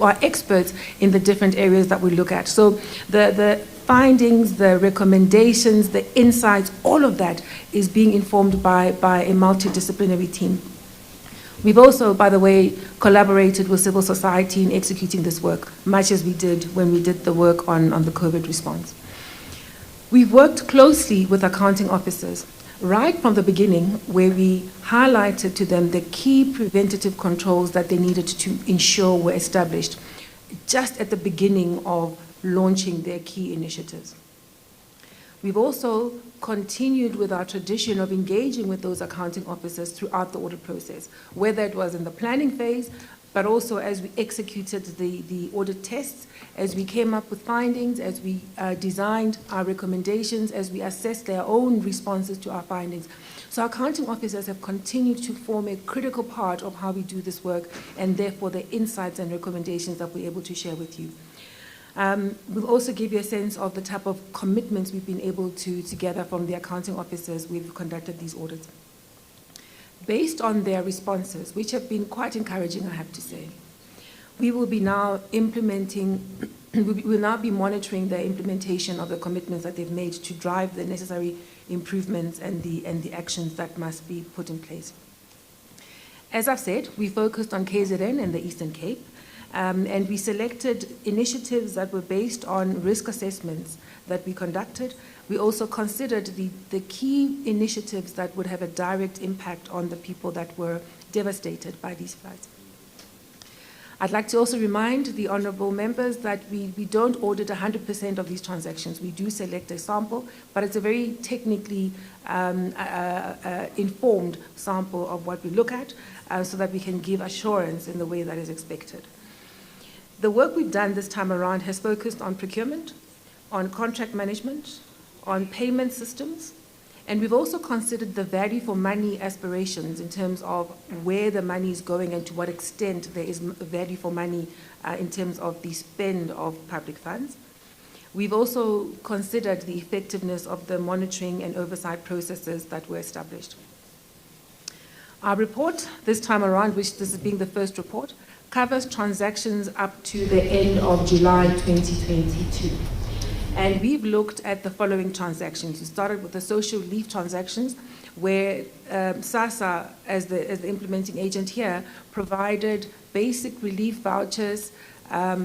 are experts in the different areas that we look at. So the findings, the recommendations, the insights, all of that is being informed by a multidisciplinary team. We've also, by the way, collaborated with civil society in executing this work, much as we did when we did the work on the COVID response. We've worked closely with accounting officers right from the beginning, where we highlighted to them the key preventative controls that they needed to ensure were established just at the beginning of launching their key initiatives. We've also continued with our tradition of engaging with those accounting officers throughout the audit process, whether it was in the planning phase, but also as we executed the audit tests, as we came up with findings, as we designed our recommendations, as we assessed their own responses to our findings. So accounting officers have continued to form a critical part of how we do this work, and therefore the insights and recommendations that we're able to share with you. We'll also give you a sense of the type of commitments we've been able to gather from the accounting officers we've conducted these audits. Based on their responses, which have been quite encouraging, I have to say, we will be now implementing, we will now be monitoring the implementation of the commitments that they've made to drive the necessary improvements and the actions that must be put in place. As I've said, we focused on KZN and the Eastern Cape, and we selected initiatives that were based on risk assessments that we conducted. We also considered the key initiatives that would have a direct impact on the people that were devastated by these floods. I'd like to also remind the honourable members that we don't audit 100% of these transactions. We do select a sample, but it's a very technically informed sample of what we look at, so that we can give assurance in the way that is expected. The work we've done this time around has focused on procurement, on contract management, on payment systems, and we've also considered the value for money aspirations in terms of where the money is going and to what extent there is value for money in terms of the spend of public funds. We've also considered the effectiveness of the monitoring and oversight processes that were established. Our report this time around, which this is being the first report, covers transactions up to the end of July 2022. And we've looked at the following transactions. We started with the social leave transactions, where SASSA, as the implementing agent here, provided basic relief vouchers,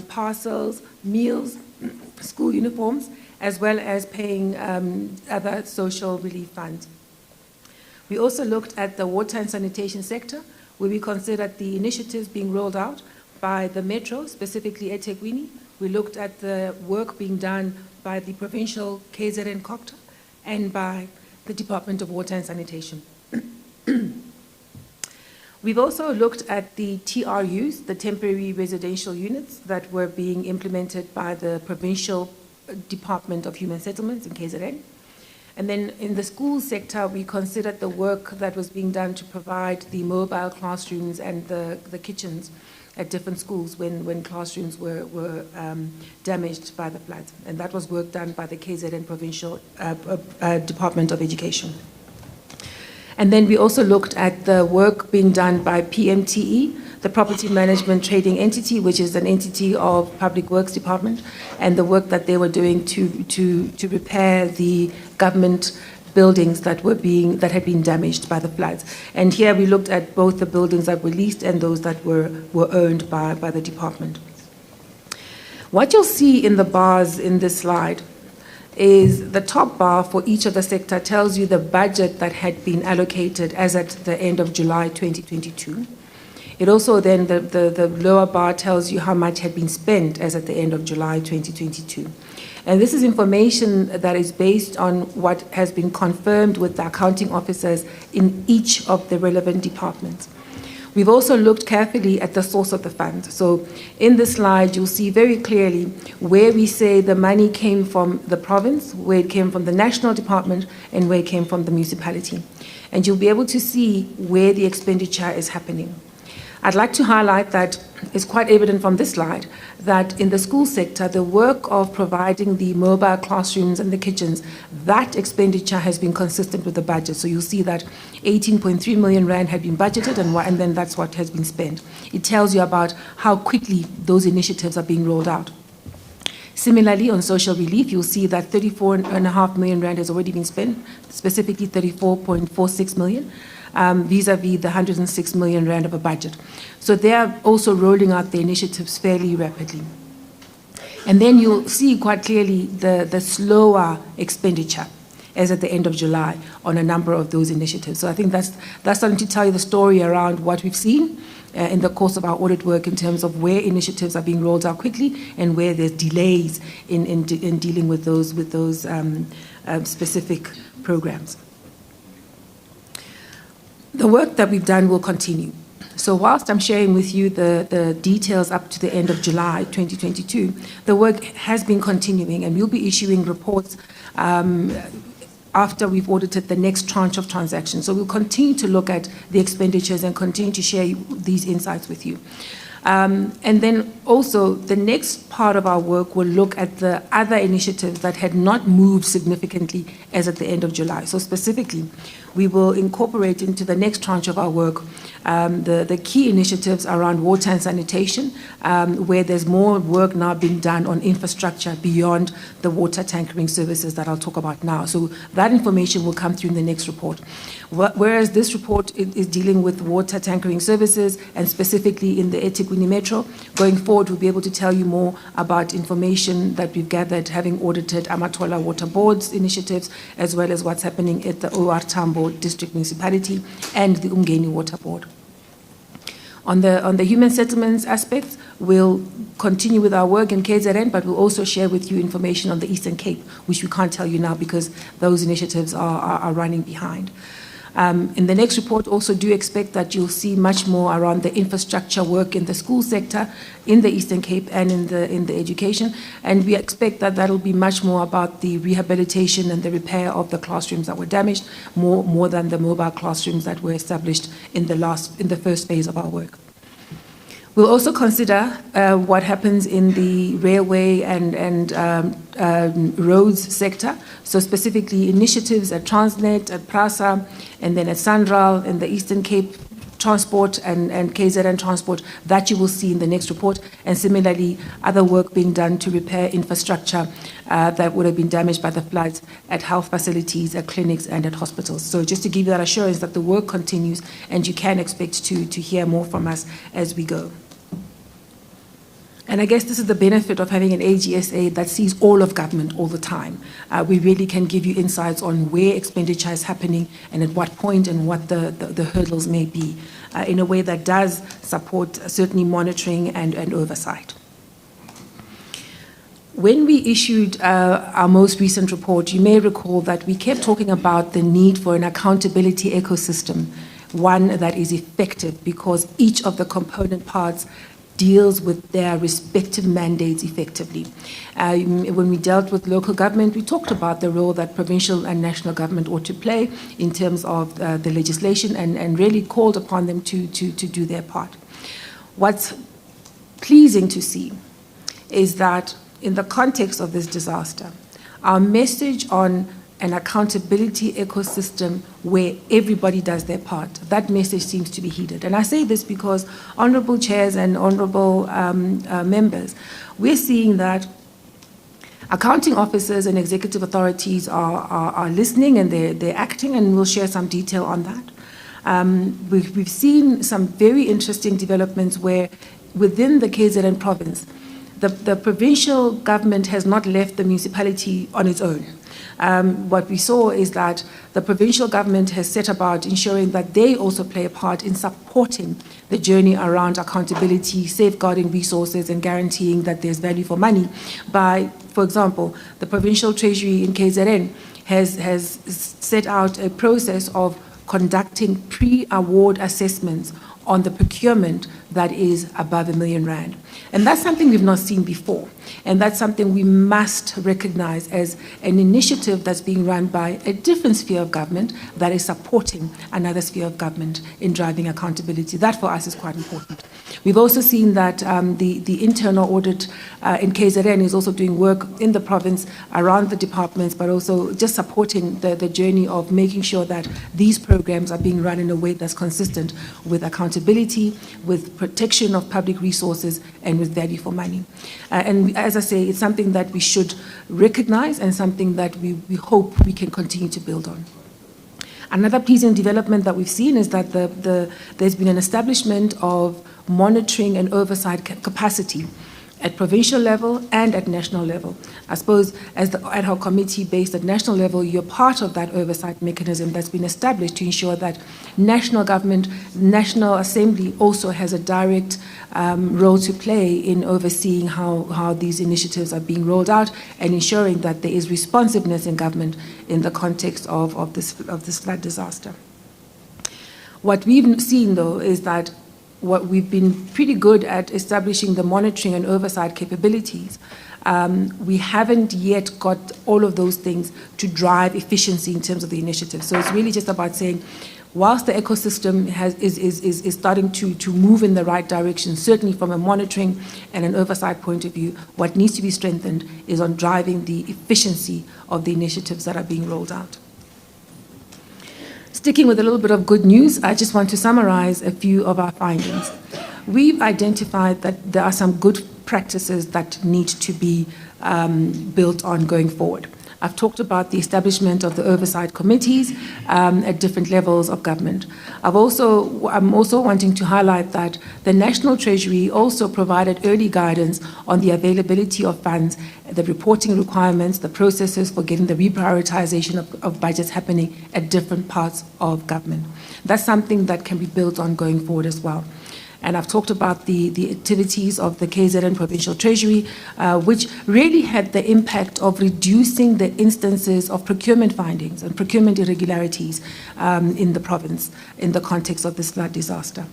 parcels, meals, school uniforms, as well as paying other social relief funds. We also looked at the water and sanitation sector, where we considered the initiatives being rolled out by the Metro, specifically eThekwini. We looked at the work being done by the provincial KZN COCTA and by the Department of Water and Sanitation. We've also looked at the TRUs, the temporary residential units that were being implemented by the Provincial Department of Human Settlements in KZN. And then in the school sector, we considered the work that was being done to provide the mobile classrooms and the kitchens at different schools when classrooms were damaged by the floods. And that was work done by the KZN Provincial Department of Education. And then we also looked at the work being done by PMTE, the Property Management Trading Entity, which is an entity of Public Works Department, and the work that they were doing to repair the government buildings that had been damaged by the floods. And here we looked at both the buildings that were leased and those that were owned by the department. What you'll see in the bars in this slide is the top bar for each of the sector tells you the budget that had been allocated as at the end of July 2022. It also then, the lower bar tells you how much had been spent as at the end of July 2022. And this is information that is based on what has been confirmed with the accounting officers in each of the relevant departments. We've also looked carefully at the source of the funds. So in this slide, you'll see very clearly where we say the money came from the province, where it came from the national department, and where it came from the municipality. And you'll be able to see where the expenditure is happening. I'd like to highlight that it's quite evident from this slide that in the school sector, the work of providing the mobile classrooms and the kitchens, that expenditure has been consistent with the budget. So you'll see that 18.3 million rand had been budgeted, and then that's what has been spent. It tells you about how quickly those initiatives are being rolled out. Similarly, on social relief, you'll see that 34.5 million rand has already been spent, specifically 34.46 million, vis-a-vis the 106 million rand of a budget. So they are also rolling out the initiatives fairly rapidly. And then you'll see quite clearly the slower expenditure as at the end of July on a number of those initiatives. So I think that's starting to tell you the story around what we've seen in the course of our audit work in terms of where initiatives are being rolled out quickly and where there's delays in dealing with those specific programs. The work that we've done will continue. So whilst I'm sharing with you the details up to the end of July 2022, the work has been continuing, and we'll be issuing reports after we've audited the next tranche of transactions. So we'll continue to look at the expenditures and continue to share these insights with you. And then also the next part of our work will look at the other initiatives that had not moved significantly as at the end of July. So specifically, we will incorporate into the next tranche of our work the key initiatives around water and sanitation, where there's more work now being done on infrastructure beyond the water tankering services that I'll talk about now. So that information will come through in the next report. Whereas this report is dealing with water tankering services and specifically in the eThekwini Metro, going forward we'll be able to tell you more about information that we've gathered having audited Amatola Water Board's initiatives, as well as what's happening at the OR Tambo District Municipality and the Umgeni Water Board. On the human settlements aspects, we'll continue with our work in KZN, but we'll also share with you information on the Eastern Cape, which we can't tell you now because those initiatives are running behind. In the next report, also do expect that you'll see much more around the infrastructure work in the school sector, in the Eastern Cape and in the education. And we expect that that'll be much more about the rehabilitation and the repair of the classrooms that were damaged, more than the mobile classrooms that were established in the first phase of our work. We'll also consider what happens in the railway and roads sector, so specifically initiatives at Transnet, at PRASA, and then at Sanral in the Eastern Cape Transport and KZN Transport, that you will see in the next report, and similarly other work being done to repair infrastructure that would have been damaged by the floods at health facilities, at clinics and at hospitals. So just to give you that assurance that the work continues and you can expect to hear more from us as we go. And I guess this is the benefit of having an AGSA that sees all of government all the time. We really can give you insights on where expenditure is happening and at what point and what the hurdles may be, in a way that does support certainly monitoring and oversight. When we issued our most recent report, you may recall that we kept talking about the need for an accountability ecosystem, one that is effective because each of the component parts deals with their respective mandates effectively. When we dealt with local government, we talked about the role that provincial and national government ought to play in terms of the legislation and really called upon them to do their part. What's pleasing to see is that in the context of this disaster, our message on an accountability ecosystem where everybody does their part, that message seems to be heeded. And I say this because honourable chairs and honourable members, we're seeing that accounting officers and executive authorities are listening and they're acting, and we'll share some detail on that. We've seen some very interesting developments where within the KZN province, the provincial government has not left the municipality on its own. What we saw is that the provincial government has set about ensuring that they also play a part in supporting the journey around accountability, safeguarding resources and guaranteeing that there's value for money by, for example, the provincial treasury in KZN has set out a process of conducting pre-award assessments on the procurement that is above R1 million. And that's something we've not seen before. And that's something we must recognize as an initiative that's being run by a different sphere of government that is supporting another sphere of government in driving accountability. That for us is quite important. We've also seen that the internal audit in KZN is also doing work in the province around the departments, but also just supporting the journey of making sure that these programs are being run in a way that's consistent with accountability, with protection of public resources, and with value for money. And as I say, it's something that we should recognize and something that we hope we can continue to build on. Another pleasing development that we've seen is that there's been an establishment of monitoring and oversight capacity at provincial level and at national level. I suppose as the ad hoc committee based at national level, you're part of that oversight mechanism that's been established to ensure that national government, National Assembly also has a direct role to play in overseeing how these initiatives are being rolled out and ensuring that there is responsiveness in government in the context of this flood disaster. What we've seen, though, is that what we've been pretty good at establishing the monitoring and oversight capabilities. We haven't yet got all of those things to drive efficiency in terms of the initiative. So it's really just about saying, whilst the ecosystem is starting to move in the right direction, certainly from a monitoring and an oversight point of view, what needs to be strengthened is on driving the efficiency of the initiatives that are being rolled out. Sticking with a little bit of good news, I just want to summarize a few of our findings. We've identified that there are some good practices that need to be built on going forward. I've talked about the establishment of the oversight committees at different levels of government. I'm also wanting to highlight that the National Treasury also provided early guidance on the availability of funds, the reporting requirements, the processes for getting the reprioritization of budgets happening at different parts of government. That's something that can be built on going forward as well. And I've talked about the activities of the KZN Provincial Treasury, which really had the impact of reducing the instances of procurement findings and procurement irregularities in the province in the context of this flood disaster.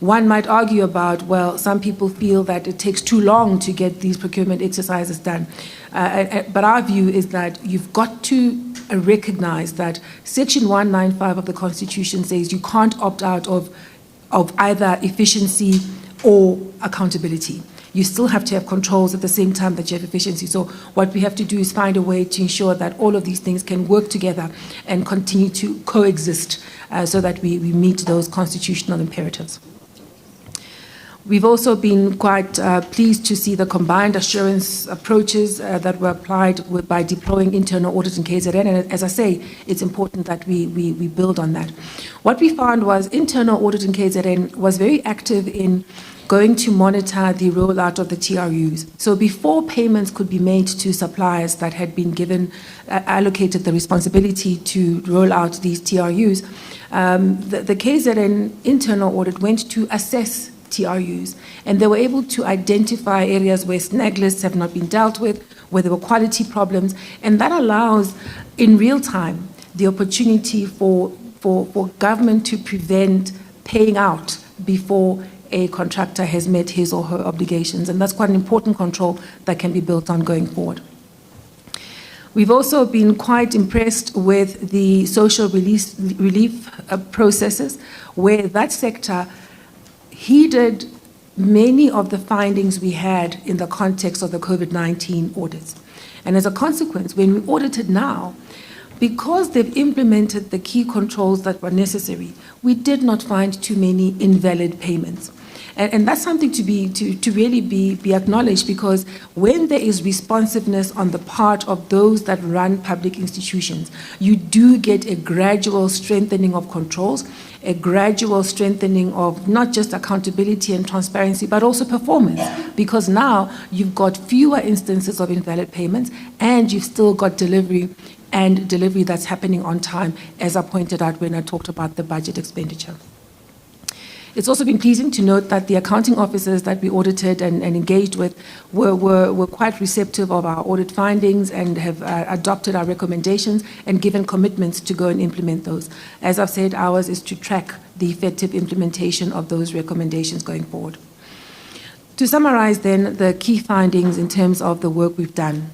One might argue about, well, some people feel that it takes too long to get these procurement exercises done. But our view is that you've got to recognize that Section 195 of the Constitution says you can't opt out of either efficiency or accountability. You still have to have controls at the same time that you have efficiency. So what we have to do is find a way to ensure that all of these things can work together and continue to coexist so that we meet those constitutional imperatives. We've also been quite pleased to see the combined assurance approaches that were applied by deploying internal audit in KZN. And as I say, it's important that we build on that. What we found was internal audit in KZN was very active in going to monitor the rollout of the TRUs. So before payments could be made to suppliers that had been allocated the responsibility to roll out these TRUs, the KZN internal audit went to assess TRUs, and they were able to identify areas where snag lists have not been dealt with, where there were quality problems, and that allows, in real time, the opportunity for government to prevent paying out before a contractor has met his or her obligations, and that's quite an important control that can be built on going forward. We've also been quite impressed with the social relief processes, where that sector heeded many of the findings we had in the context of the COVID-19 audits. And as a consequence, when we audited now, because they've implemented the key controls that were necessary, we did not find too many invalid payments. And that's something to really be acknowledged, because when there is responsiveness on the part of those that run public institutions, you do get a gradual strengthening of controls, a gradual strengthening of not just accountability and transparency, but also performance, because now you've got fewer instances of invalid payments and you've still got delivery that's happening on time, as I pointed out when I talked about the budget expenditure. It's also been pleasing to note that the accounting officers that we audited and engaged with were quite receptive of our audit findings and have adopted our recommendations and given commitments to go and implement those. As I've said, ours is to track the effective implementation of those recommendations going forward. To summarize then the key findings in terms of the work we've done,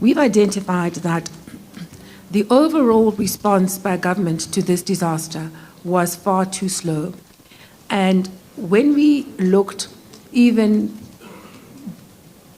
we've identified that the overall response by government to this disaster was far too slow. And when we looked even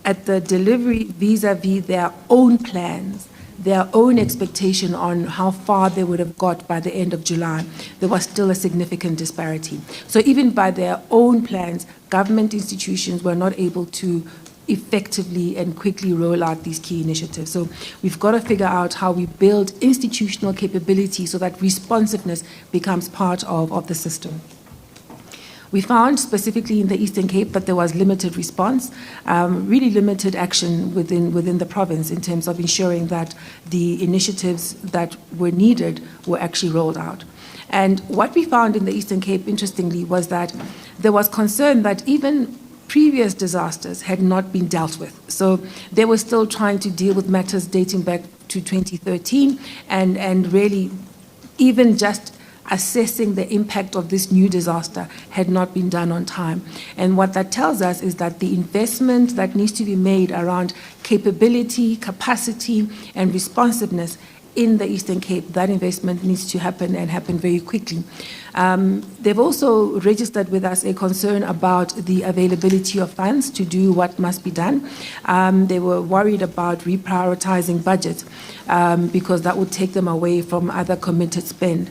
at the delivery vis-a-vis their own plans, their own expectation on how far they would have got by the end of July, there was still a significant disparity. So even by their own plans, government institutions were not able to effectively and quickly roll out these key initiatives. So we've got to figure out how we build institutional capability so that responsiveness becomes part of the system. We found specifically in the Eastern Cape that there was limited response, really limited action within the province in terms of ensuring that the initiatives that were needed were actually rolled out. And what we found in the Eastern Cape, interestingly, was that there was concern that even previous disasters had not been dealt with. So they were still trying to deal with matters dating back to 2013 and really even just assessing the impact of this new disaster had not been done on time. And what that tells us is that the investment that needs to be made around capability, capacity, and responsiveness in the Eastern Cape, that investment needs to happen and happen very quickly. They've also registered with us a concern about the availability of funds to do what must be done. They were worried about reprioritizing budgets because that would take them away from other committed spend.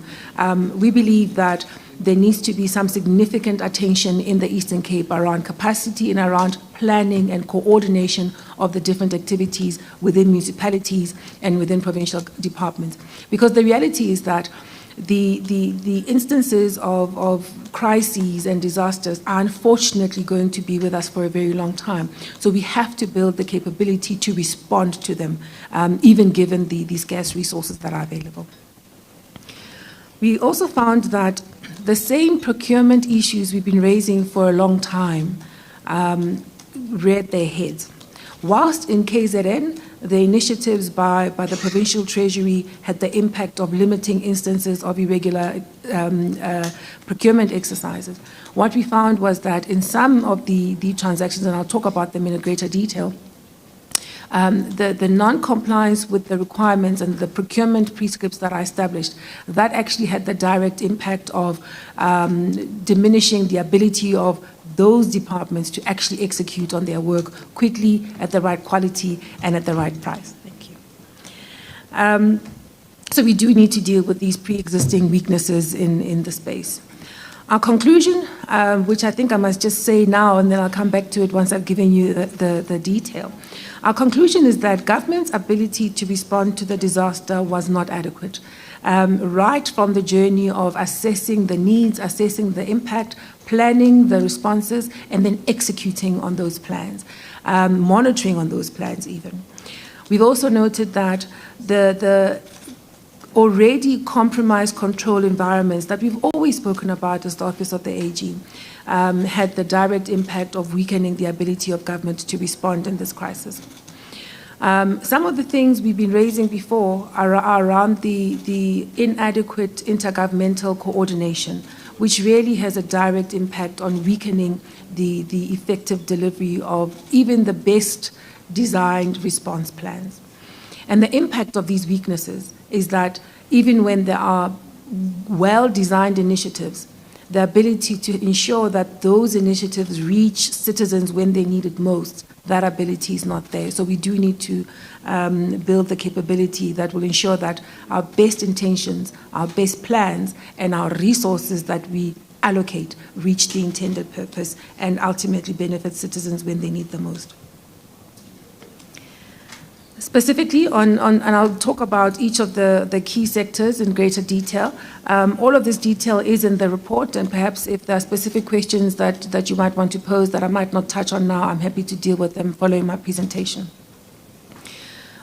We believe that there needs to be some significant attention in the Eastern Cape around capacity and around planning and coordination of the different activities within municipalities and within provincial departments. Because the reality is that the instances of crises and disasters are unfortunately going to be with us for a very long time. So we have to build the capability to respond to them, even given the scarce resources that are available. We also found that the same procurement issues we've been raising for a long time reared their heads. Whilst in KZN, the initiatives by the provincial treasury had the impact of limiting instances of irregular procurement exercises. What we found was that in some of the transactions, and I'll talk about them in a greater detail, the non-compliance with the requirements and the procurement prescripts that are established, that actually had the direct impact of diminishing the ability of those departments to actually execute on their work quickly, at the right quality, and at the right price. Thank you. So we do need to deal with these pre-existing weaknesses in the space. Our conclusion, which I think I must just say now, and then I'll come back to it once I've given you the detail. Our conclusion is that government's ability to respond to the disaster was not adequate. Right from the journey of assessing the needs, assessing the impact, planning the responses, and then executing on those plans, monitoring on those plans even. We've also noted that the already compromised control environments that we've always spoken about as the Office of the AG had the direct impact of weakening the ability of government to respond in this crisis. Some of the things we've been raising before are around the inadequate intergovernmental coordination, which really has a direct impact on weakening the effective delivery of even the best designed response plans. And the impact of these weaknesses is that even when there are well-designed initiatives, the ability to ensure that those initiatives reach citizens when they need it most, that ability is not there. So we do need to build the capability that will ensure that our best intentions, our best plans, and our resources that we allocate reach the intended purpose and ultimately benefit citizens when they need the most. Specifically and I'll talk about each of the key sectors in greater detail. All of this detail is in the report, and perhaps if there are specific questions that you might want to pose that I might not touch on now, I'm happy to deal with them following my presentation.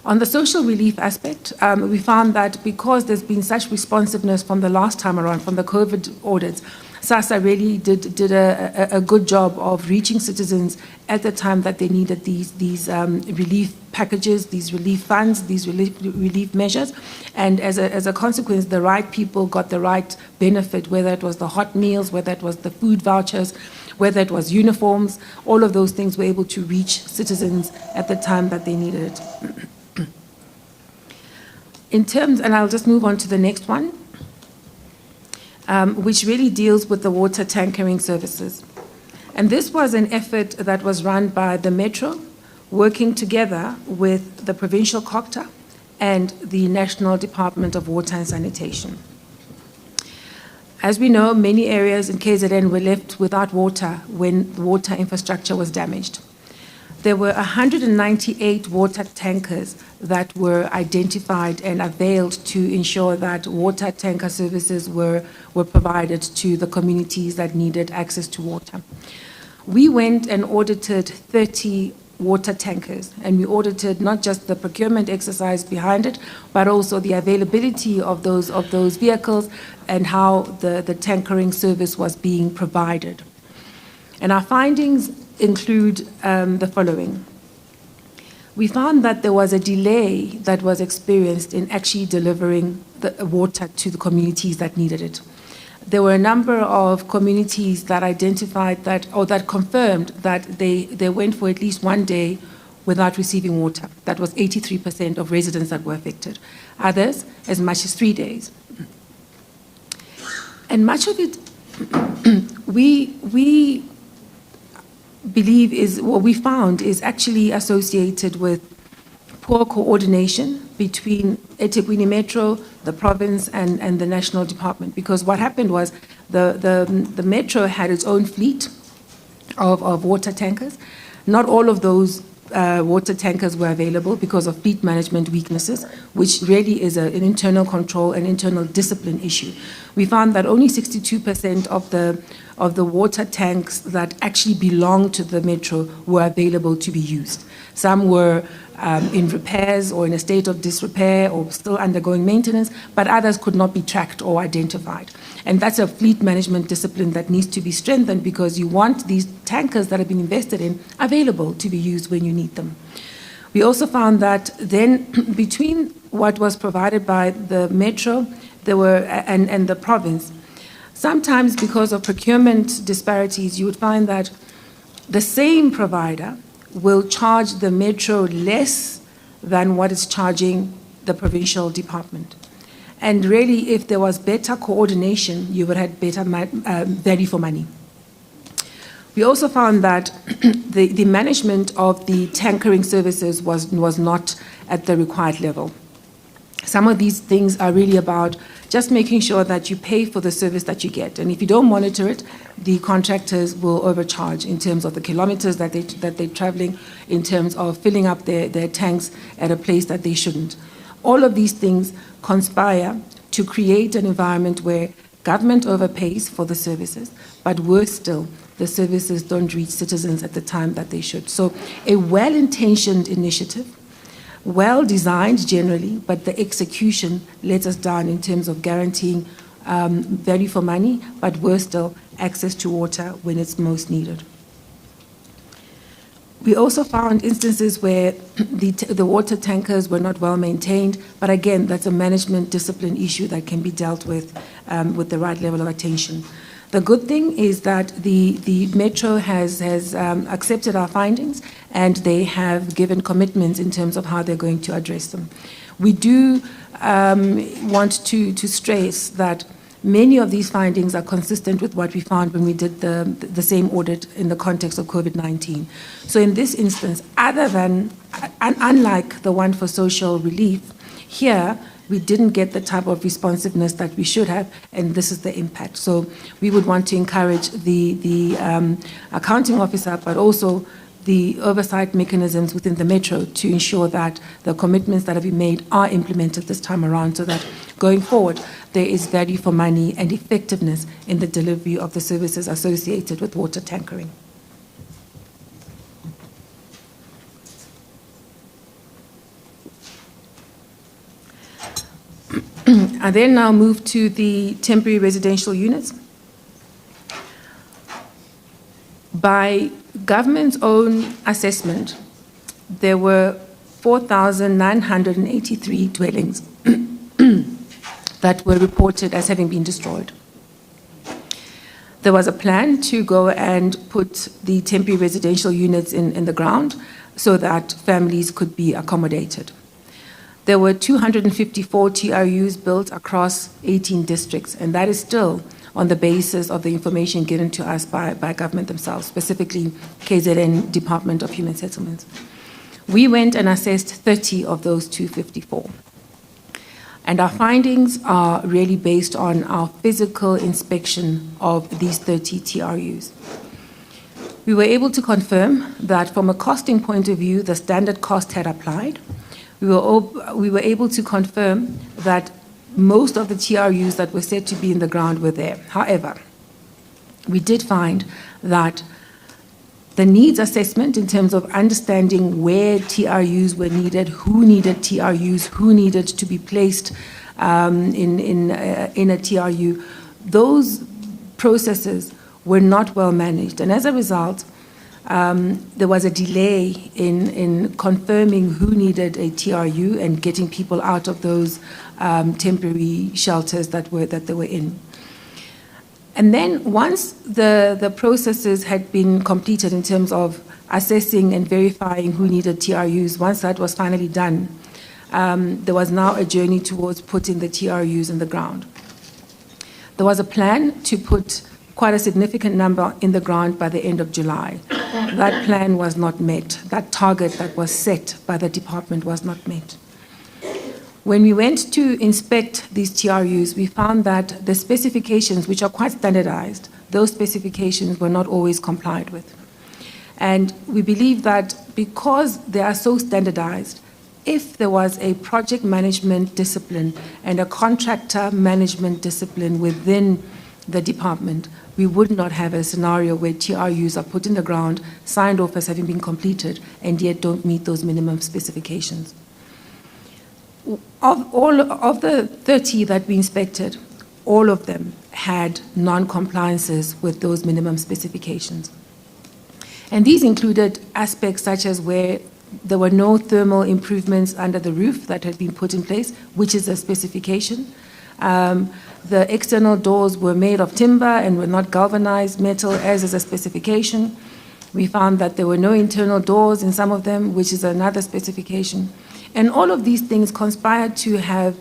On the social relief aspect, we found that because there's been such responsiveness from the last time around, from the COVID audits, SASSA really did a good job of reaching citizens at the time that they needed these relief packages, these relief funds, these relief measures. And as a consequence, the right people got the right benefit, whether it was the hot meals, whether it was the food vouchers, whether it was uniforms. All of those things were able to reach citizens at the time that they needed it. In terms, and I'll just move on to the next one, which really deals with the water tankering services. And this was an effort that was run by the Metro, working together with the Provincial COGTA and the National Department of Water and Sanitation. As we know, many areas in KZN were left without water when water infrastructure was damaged. There were 198 water tankers that were identified and availed to ensure that water tanker services were provided to the communities that needed access to water. We went and audited 30 water tankers, and we audited not just the procurement exercise behind it, but also the availability of those vehicles and how the tankering service was being provided. And our findings include the following. We found that there was a delay that was experienced in actually delivering the water to the communities that needed it. There were a number of communities that identified that, or that confirmed that they went for at least one day without receiving water. That was 83% of residents that were affected. Others, as much as 3 days. And much of it, we believe is, what we found is actually associated with poor coordination between eThekwini Metro, the province, and the national department. Because what happened was the Metro had its own fleet of water tankers. Not all of those water tankers were available because of fleet management weaknesses, which really is an internal control and internal discipline issue. We found that only 62% of the water tanks that actually belonged to the Metro were available to be used. Some were in repairs or in a state of disrepair or still undergoing maintenance, but others could not be tracked or identified. And that's a fleet management discipline that needs to be strengthened, because you want these tankers that have been invested in available to be used when you need them. We also found that then between what was provided by the Metro and the province, sometimes because of procurement disparities, you would find that the same provider will charge the Metro less than what is charging the provincial department. And really, if there was better coordination, you would have better value for money. We also found that the management of the tankering services was not at the required level. Some of these things are really about just making sure that you pay for the service that you get. And if you don't monitor it, the contractors will overcharge in terms of the kilometers that they're traveling, in terms of filling up their tanks at a place that they shouldn't. All of these things conspire to create an environment where government overpays for the services, but worse still, the services don't reach citizens at the time that they should. So a well-intentioned initiative, well-designed generally, but the execution lets us down in terms of guaranteeing value for money, but worse still, access to water when it's most needed. We also found instances where the water tankers were not well maintained, but again, that's a management discipline issue that can be dealt with the right level of attention. The good thing is that the Metro has accepted our findings, and they have given commitments in terms of how they're going to address them. We do want to stress that many of these findings are consistent with what we found when we did the same audit in the context of COVID-19. So in this instance, unlike the one for social relief, here we didn't get the type of responsiveness that we should have, and this is the impact. So we would want to encourage the accounting officer, but also the oversight mechanisms within the Metro to ensure that the commitments that have been made are implemented this time around, so that going forward there is value for money and effectiveness in the delivery of the services associated with water tankering. I then now move to the temporary residential units. By government's own assessment, there were 4,983 dwellings that were reported as having been destroyed. There was a plan to go and put the temporary residential units in the ground so that families could be accommodated. There were 254 TRUs built across 18 districts, and that is still on the basis of the information given to us by government themselves, specifically KZN Department of Human Settlements. We went and assessed 30 of those 254. And our findings are really based on our physical inspection of these 30 TRUs. We were able to confirm that from a costing point of view, the standard cost had applied. We were able to confirm that most of the TRUs that were said to be in the ground were there. However, we did find that the needs assessment in terms of understanding where TRUs were needed, who needed TRUs, who needed to be placed in a TRU, those processes were not well managed. And as a result, there was a delay in confirming who needed a TRU and getting people out of those temporary shelters that they were in. And then once the processes had been completed in terms of assessing and verifying who needed TRUs, once that was finally done, there was now a journey towards putting the TRUs in the ground. There was a plan to put quite a significant number in the ground by the end of July. That plan was not met. That target that was set by the department was not met. When we went to inspect these TRUs, we found that the specifications, which are quite standardized, those specifications were not always complied with. And we believe that because they are so standardized, if there was a project management discipline and a contractor management discipline within the department, we would not have a scenario where TRUs are put in the ground, signed off as having been completed, and yet don't meet those minimum specifications. Of the 30 that we inspected, all of them had non-compliances with those minimum specifications. And these included aspects such as where there were no thermal improvements under the roof that had been put in place, which is a specification. The external doors were made of timber and were not galvanized metal, as is a specification. We found that there were no internal doors in some of them, which is another specification. And all of these things conspired to have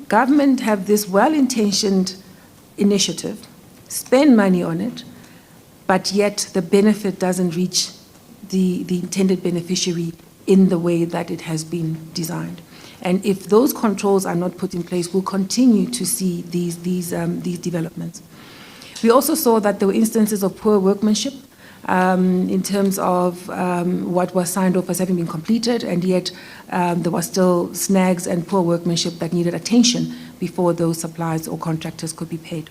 government have this well-intentioned initiative, spend money on it, but yet the benefit doesn't reach the intended beneficiary in the way that it has been designed. And if those controls are not put in place, we'll continue to see these developments. We also saw that there were instances of poor workmanship in terms of what was signed off as having been completed, and yet there were still snags and poor workmanship that needed attention before those suppliers or contractors could be paid.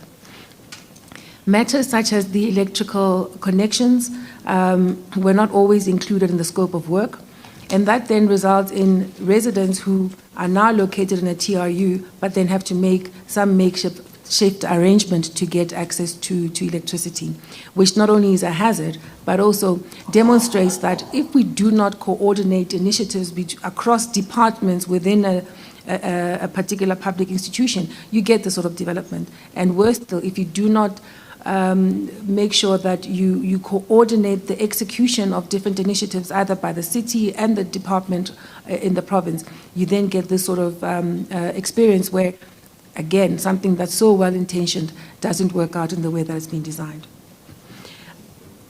Matters such as the electrical connections were not always included in the scope of work, and that then results in residents who are now located in a TRU but then have to make some makeshift arrangement to get access to electricity, which not only is a hazard, but also demonstrates that if we do not coordinate initiatives across departments within a particular public institution, you get this sort of development. And worse still, if you do not make sure that you coordinate the execution of different initiatives, either by the city and the department in the province, you then get this sort of experience where, again, something that's so well-intentioned doesn't work out in the way that it's been designed.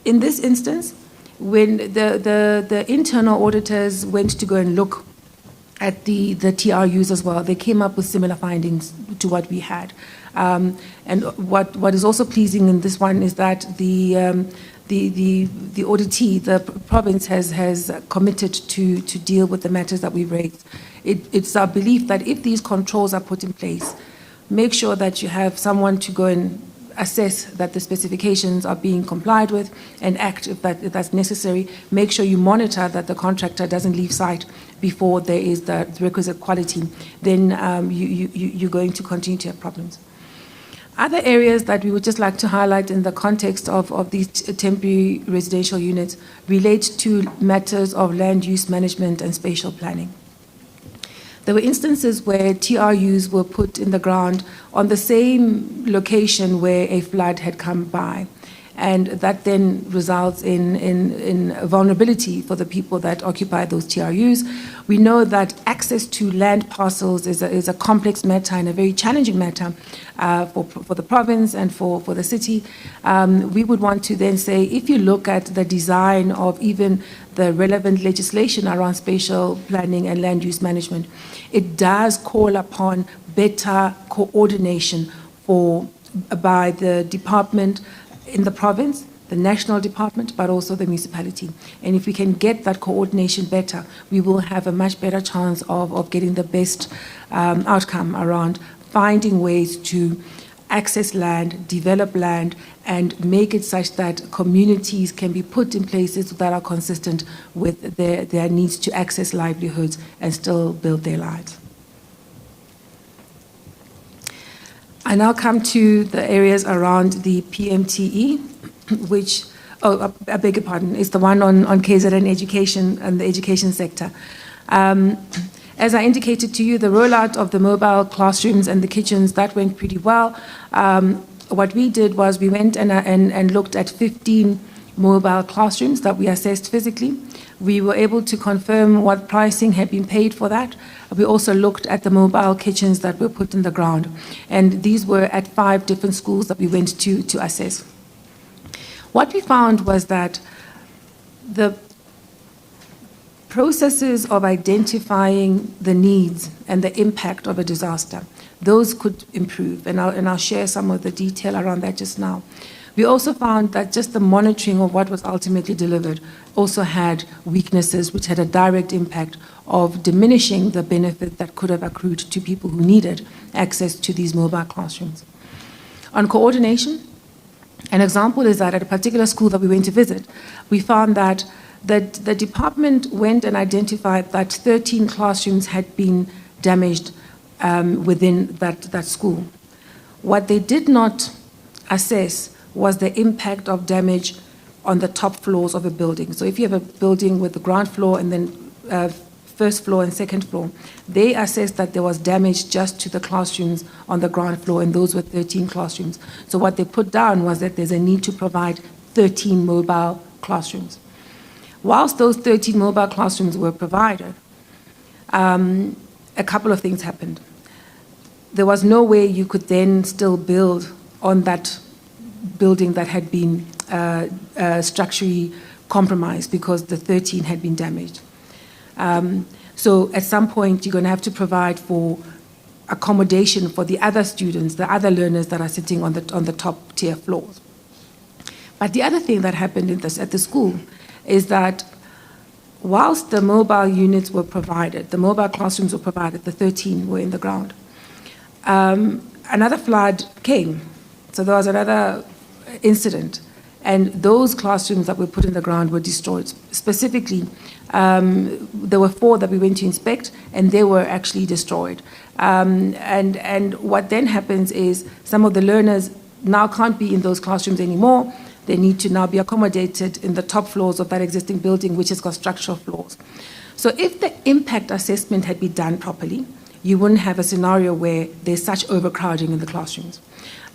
In this instance, when the internal auditors went to go and look at the TRUs as well, they came up with similar findings to what we had. And what is also pleasing in this one is that the auditee, the province has committed to deal with the matters that we've raised. It's our belief that if these controls are put in place, make sure that you have someone to go and assess that the specifications are being complied with and act if that's necessary. Make sure you monitor that the contractor doesn't leave site before there is the requisite quality. Then you're going to continue to have problems. Other areas that we would just like to highlight in the context of these temporary residential units relate to matters of land use management and spatial planning. There were instances where TRUs were put in the ground on the same location where a flood had come by. And that then results in vulnerability for the people that occupy those TRUs. We know that access to land parcels is a complex matter and a very challenging matter for the province and for the city. We would want to then say, if you look at the design of even the relevant legislation around spatial planning and land use management, it does call upon better coordination by the department in the province, the national department, but also the municipality. And if we can get that coordination better, we will have a much better chance of getting the best outcome around finding ways to access land, develop land, and make it such that communities can be put in places that are consistent with their needs to access livelihoods and still build their lives. I now come to the areas around the PMTE, which, I beg your pardon, is the one on KZN education and the education sector. As I indicated to you, the rollout of the mobile classrooms and the kitchens, that went pretty well. What we did was we went and looked at 15 mobile classrooms that we assessed physically. We were able to confirm what pricing had been paid for that. We also looked at the mobile kitchens that were put in the ground. And these were at 5 different schools that we went to assess. What we found was that the processes of identifying the needs and the impact of a disaster, those could improve. And I'll share some of the detail around that just now. We also found that just the monitoring of what was ultimately delivered also had weaknesses which had a direct impact of diminishing the benefit that could have accrued to people who needed access to these mobile classrooms. On coordination, an example is that at a particular school that we went to visit, we found that the department went and identified that 13 classrooms had been damaged within that school. What they did not assess was the impact of damage on the top floors of a building. So if you have a building with the ground floor and then first floor and second floor, they assessed that there was damage just to the classrooms on the ground floor, and those were 13 classrooms. So what they put down was that there's a need to provide 13 mobile classrooms. Whilst those 13 mobile classrooms were provided, a couple of things happened. There was no way you could then still build on that building that had been structurally compromised because the 13 had been damaged. So at some point, you're going to have to provide for accommodation for the other students, the other learners that are sitting on the top tier floors. But the other thing that happened at the school is that whilst the mobile units were provided, the mobile classrooms were provided, the 13 were in the ground, another flood came. So there was another incident, and those classrooms that were put in the ground were destroyed. Specifically, there were 4 that we went to inspect, and they were actually destroyed. And what then happens is some of the learners now can't be in those classrooms anymore. They need to now be accommodated in the top floors of that existing building, which has got structural floors. So if the impact assessment had been done properly, you wouldn't have a scenario where there's such overcrowding in the classrooms.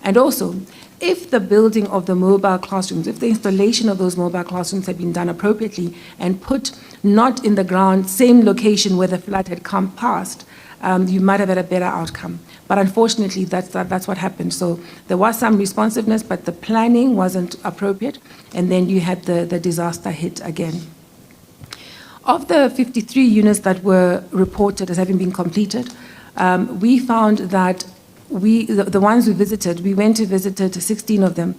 And also, if the building of the mobile classrooms, if the installation of those mobile classrooms had been done appropriately and put not in the ground, same location where the flood had come past, you might have had a better outcome. But unfortunately, that's what happened. So there was some responsiveness, but the planning wasn't appropriate, and then you had the disaster hit again. Of the 53 units that were reported as having been completed, we found that the ones we visited, we went to visit 16 of them.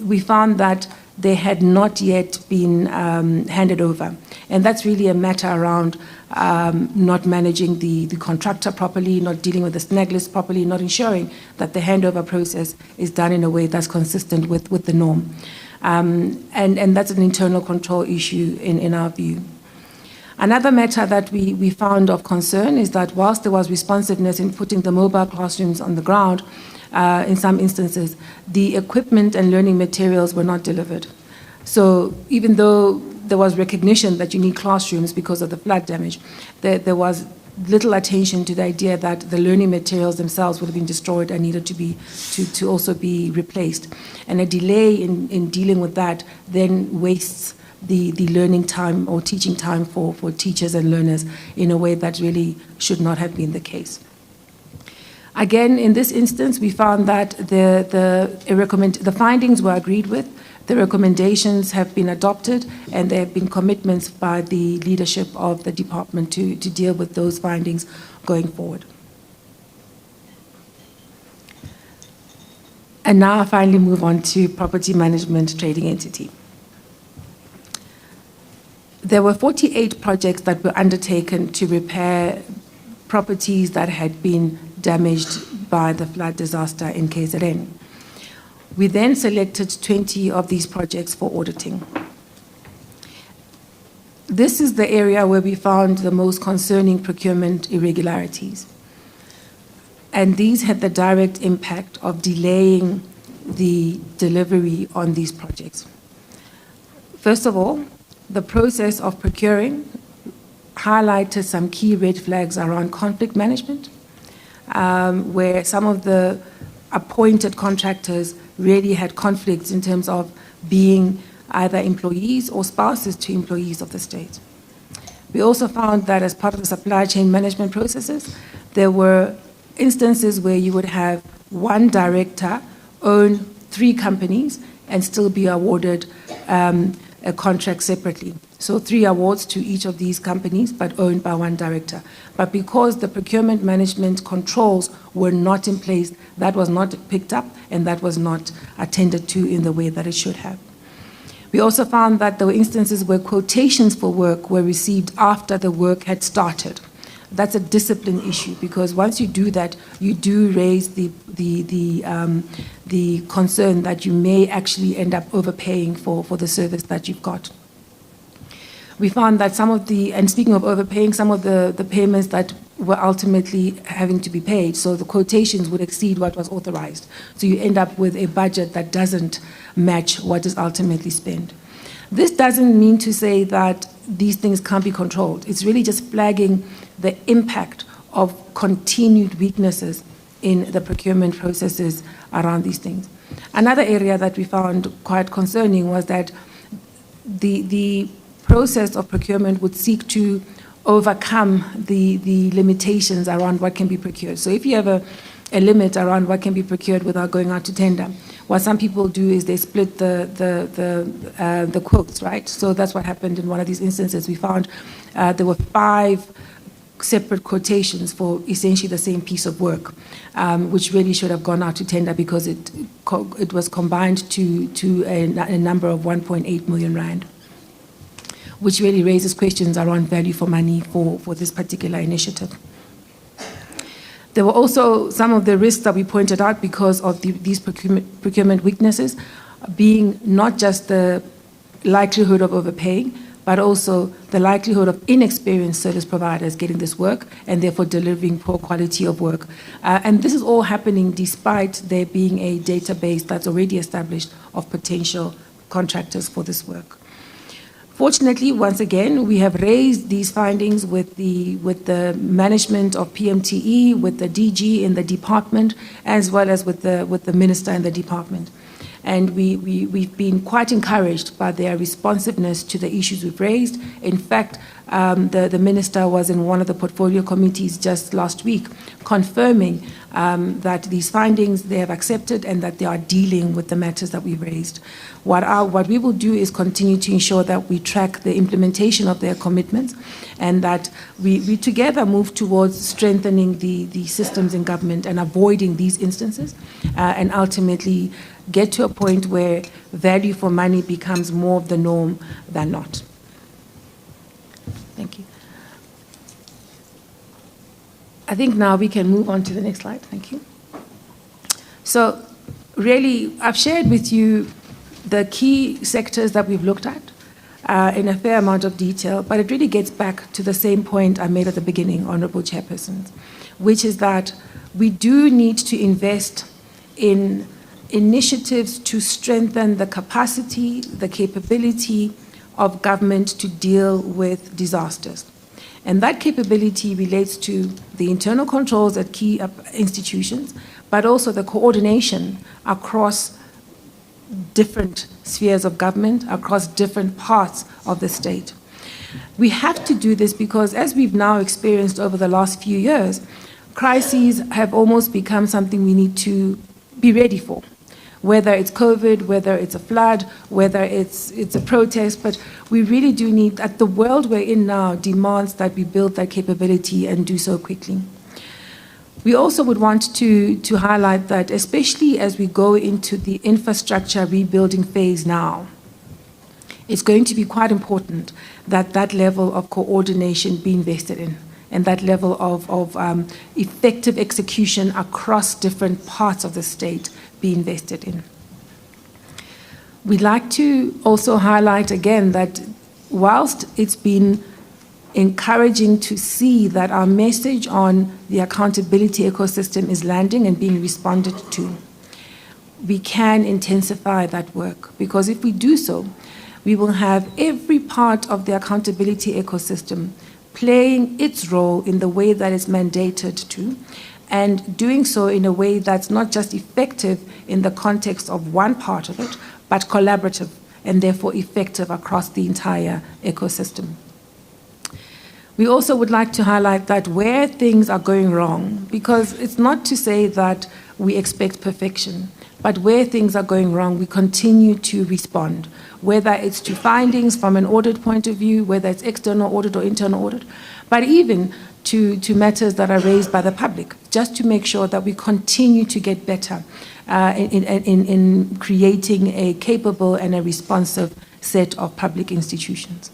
We found that they had not yet been handed over. And that's really a matter around not managing the contractor properly, not dealing with the snag list properly, not ensuring that the handover process is done in a way that's consistent with the norm. And that's an internal control issue in our view. Another matter that we found of concern is that whilst there was responsiveness in putting the mobile classrooms on the ground, in some instances, the equipment and learning materials were not delivered. So even though there was recognition that you need classrooms because of the flood damage, there was little attention to the idea that the learning materials themselves would have been destroyed and needed to also be replaced. And a delay in dealing with that then wastes the learning time or teaching time for teachers and learners in a way that really should not have been the case. Again, in this instance, we found that the findings were agreed with, the recommendations have been adopted, and there have been commitments by the leadership of the department to deal with those findings going forward. And now I finally move on to property management trading entity. There were 48 projects that were undertaken to repair properties that had been damaged by the flood disaster in KZN. We then selected 20 of these projects for auditing. This is the area where we found the most concerning procurement irregularities. And these had the direct impact of delaying the delivery on these projects. First of all, the process of procuring highlighted some key red flags around conflict management, where some of the appointed contractors really had conflicts in terms of being either employees or spouses to employees of the state. We also found that as part of the supply chain management processes, there were instances where you would have one director own 3 companies and still be awarded a contract separately. So 3 awards to each of these companies, but owned by one director. But because the procurement management controls were not in place, that was not picked up and that was not attended to in the way that it should have. We also found that there were instances where quotations for work were received after the work had started. That's a discipline issue, because once you do that, you do raise the concern that you may actually end up overpaying for the service that you've got. We found that some of the, and speaking of overpaying, some of the payments that were ultimately having to be paid, so the quotations would exceed what was authorized. So you end up with a budget that doesn't match what is ultimately spent. This doesn't mean to say that these things can't be controlled. It's really just flagging the impact of continued weaknesses in the procurement processes around these things. Another area that we found quite concerning was that the process of procurement would seek to overcome the limitations around what can be procured. So if you have a limit around what can be procured without going out to tender, what some people do is they split the quotes, right? So that's what happened in one of these instances. We found there were 5 separate quotations for essentially the same piece of work, which really should have gone out to tender because it was combined to a number of 1.8 million rand, which really raises questions around value for money for this particular initiative. There were also some of the risks that we pointed out because of these procurement weaknesses, being not just the likelihood of overpaying, but also the likelihood of inexperienced service providers getting this work and therefore delivering poor quality of work. And this is all happening despite there being a database that's already established of potential contractors for this work. Fortunately, once again, we have raised these findings with the management of PMTE, with the DG in the department, as well as with the minister in the department. And we've been quite encouraged by their responsiveness to the issues we've raised. In fact, the minister was in one of the portfolio committees just last week, confirming that these findings they have accepted and that they are dealing with the matters that we've raised. What we will do is continue to ensure that we track the implementation of their commitments and that we together move towards strengthening the systems in government and avoiding these instances and ultimately get to a point where value for money becomes more of the norm than not. Thank you. I think now we can move on to the next slide. Thank you. So really, I've shared with you the key sectors that we've looked at in a fair amount of detail, but it really gets back to the same point I made at the beginning, Honourable Chairperson, which is that we do need to invest in initiatives to strengthen the capacity, the capability of government to deal with disasters. And that capability relates to the internal controls at key institutions, but also the coordination across different spheres of government, across different parts of the state. We have to do this because, as we've now experienced over the last few years, crises have almost become something we need to be ready for. Whether it's COVID, whether it's a flood, whether it's a protest, but we really do need that. The world we're in now demands that we build that capability and do so quickly. We also would want to highlight that, especially as we go into the infrastructure rebuilding phase now, it's going to be quite important that that level of coordination be invested in, and that level of effective execution across different parts of the state be invested in. We'd like to also highlight again that whilst it's been encouraging to see that our message on the accountability ecosystem is landing and being responded to, we can intensify that work, because if we do so, we will have every part of the accountability ecosystem playing its role in the way that it's mandated to, and doing so in a way that's not just effective in the context of one part of it, but collaborative and therefore effective across the entire ecosystem. We also would like to highlight that where things are going wrong, because it's not to say that we expect perfection, but where things are going wrong, we continue to respond, whether it's to findings from an audit point of view, whether it's external audit or internal audit, but even to matters that are raised by the public, just to make sure that we continue to get better in creating a capable and a responsive set of public institutions.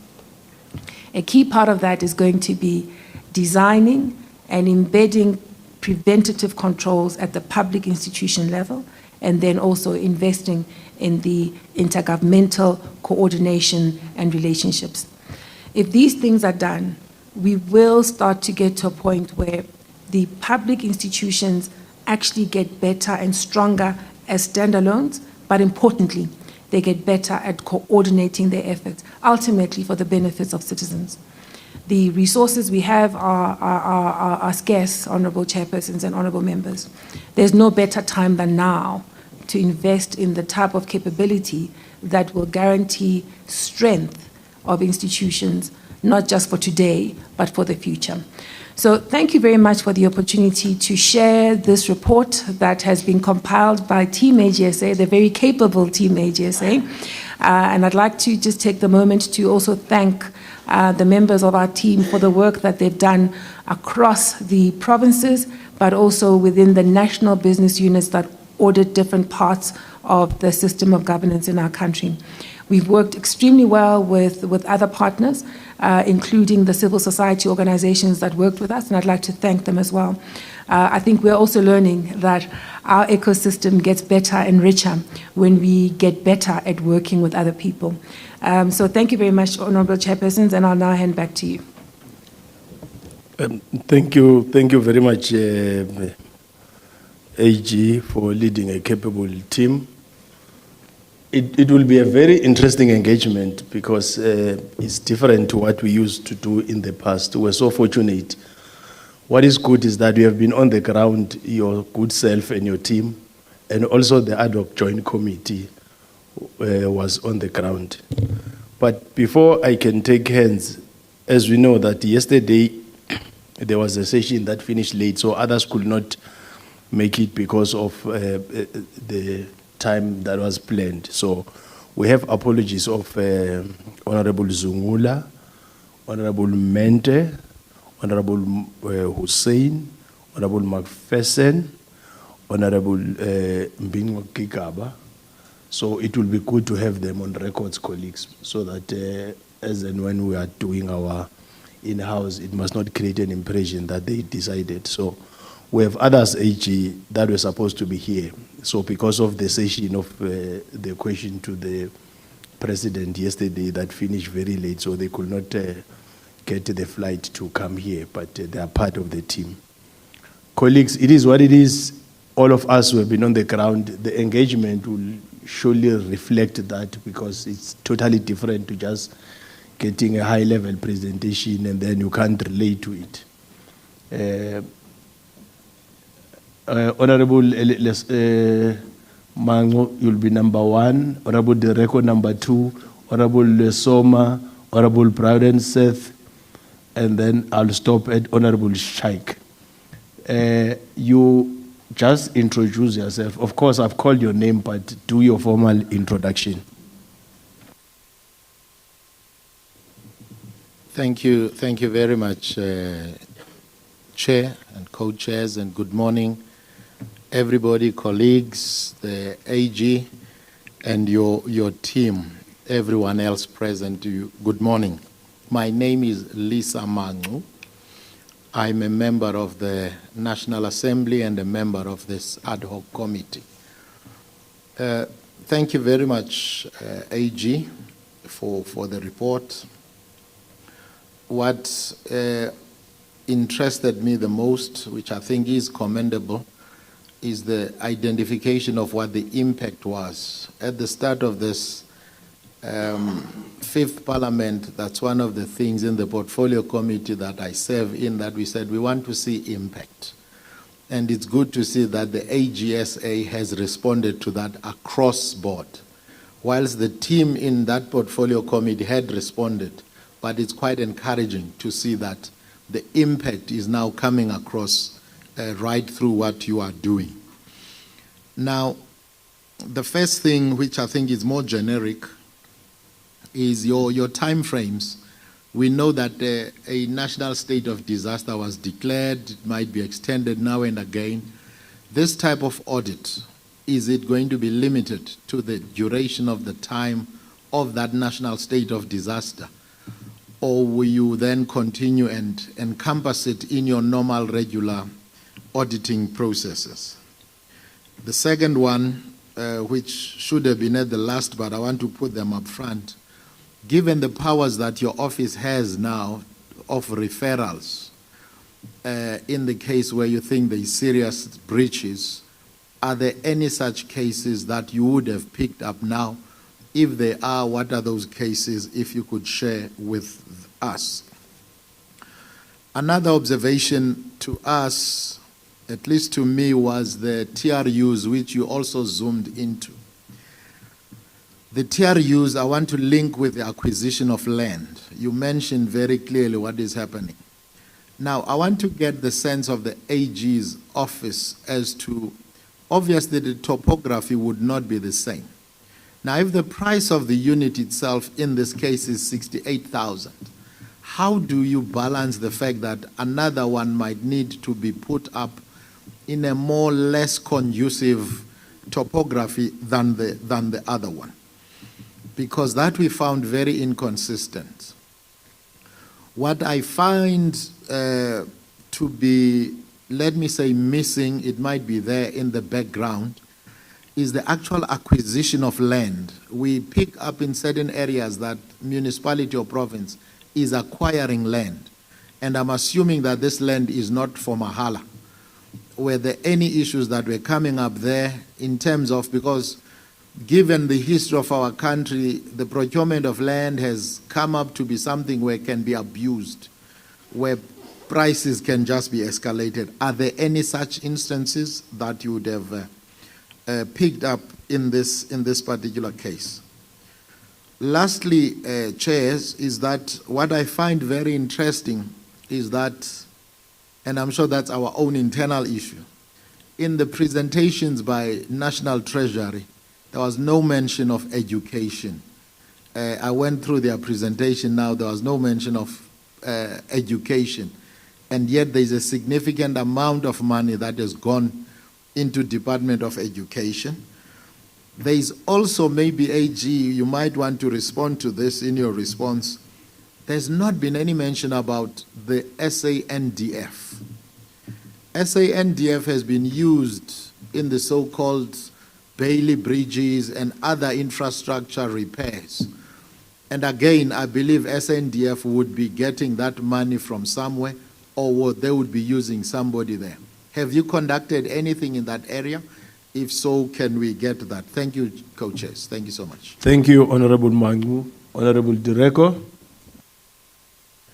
A key part of that is going to be designing and embedding preventative controls at the public institution level, and then also investing in the intergovernmental coordination and relationships. If these things are done, we will start to get to a point where the public institutions actually get better and stronger as standalones, but importantly, they get better at coordinating their efforts, ultimately for the benefits of citizens. The resources we have are scarce, Honourable Chairpersons and Honourable Members. There's no better time than now to invest in the type of capability that will guarantee strength of institutions, not just for today, but for the future. So thank you very much for the opportunity to share this report that has been compiled by Team AGSA, the very capable Team AGSA. And I'd like to just take the moment to also thank the members of our team for the work that they've done across the provinces, but also within the national business units that audit different parts of the system of governance in our country. We've worked extremely well with other partners, including the civil society organizations that worked with us, and I'd like to thank them as well. I think we're also learning that our ecosystem gets better and richer when we get better at working with other people. So thank you very much, Honourable Chairpersons, and I'll now hand back to you. Thank you very much, AG, for leading a capable team. It will be a very interesting engagement because it's different to what we used to do in the past. We're so fortunate. What is good is that we have been on the ground, your good self and your team, and also the ad hoc joint committee was on the ground. But before I can take hands, as we know that yesterday there was a session that finished late, so others could not make it because of the time that was planned. So we have apologies of Honorable Zungula, Honorable Mente, Honorable Hussein, Honorable McPherson, Honorable Mbingo Kikaba. So it will be good to have them on records, colleagues, so that as and when we are doing our in-house, it must not create an impression that they decided. So we have others, AG, that were supposed to be here. So because of the session of the question to the President yesterday that finished very late, so they could not get the flight to come here, but they are part of the team. Colleagues, it is what it is. all of us who have been on the ground, the engagement will surely reflect that, because it's totally different to just getting a high-level presentation and then you can't relate to it. Honorable Mango, you'll be number 1. Honorable Dereko, number 2. Honorable Lesoma, Honorable Browden Seth, and then I'll stop at Honorable Shaik. You just introduce yourself. Of course, I've called your name, but do your formal introduction. Thank you very much, Chair and co-chairs, and good morning, everybody, colleagues, the AG, and your team, everyone else present. Good morning. My name is Lisa Mangu. I'm a member of the National Assembly and a member of this ad hoc committee. Thank you very much, AG, for the report. What interested me the most, which I think is commendable, is the identification of what the impact was. At the start of this fifth Parliament, that's one of the things in the portfolio committee that I serve in, that we said we want to see impact. And it's good to see that the AGSA has responded to that across board. Whilst the team in that portfolio committee had responded, but it's quite encouraging to see that the impact is now coming across right through what you are doing. Now, the first thing, which I think is more generic, is your time frames. We know that a national state of disaster was declared. It might be extended now and again. This type of audit, is it going to be limited to the duration of the time of that national state of disaster? Or will you then continue and encompass it in your normal, regular auditing processes? The second one, which should have been at the last, but I want to put them up front, given the powers that your office has now of referrals, in the case where you think there is serious breaches, are there any such cases that you would have picked up now? If there are, what are those cases, if you could share with us? Another observation to us, at least to me, was the TRUs, which you also zoomed into. The TRUs, I want to link with the acquisition of land. You mentioned very clearly what is happening. Now, I want to get the sense of the AG's office as to, obviously the topography would not be the same. Now, if the price of the unit itself in this case is 68,000, how do you balance the fact that another one might need to be put up in a more less conducive topography than the other one? Because that we found very inconsistent. What I find to be, let me say, missing, it might be there in the background, is the actual acquisition of land. We pick up in certain areas that municipality or province is acquiring land. And I'm assuming that this land is not for Mahala. Were there any issues that were coming up there in terms of, because given the history of our country, the procurement of land has come up to be something where it can be abused, where prices can just be escalated. Are there any such instances that you would have picked up in this particular case? Lastly, chairs, is that what I find very interesting is that, and I'm sure that's our own internal issue, in the presentations by National Treasury, there was no mention of education. I went through their presentation now, there was no mention of education. And yet there is a significant amount of money that has gone into Department of Education. There is also, maybe AG, you might want to respond to this in your response. There's not been any mention about the SANDF. SANDF has been used in the so-called Bailey bridges and other infrastructure repairs. And again, I believe SANDF would be getting that money from somewhere, or they would be using somebody there. Have you conducted anything in that area? If so, can we get that? Thank you, co-chairs. Thank you so much. Thank you, Honorable Mangu. Honorable Direko.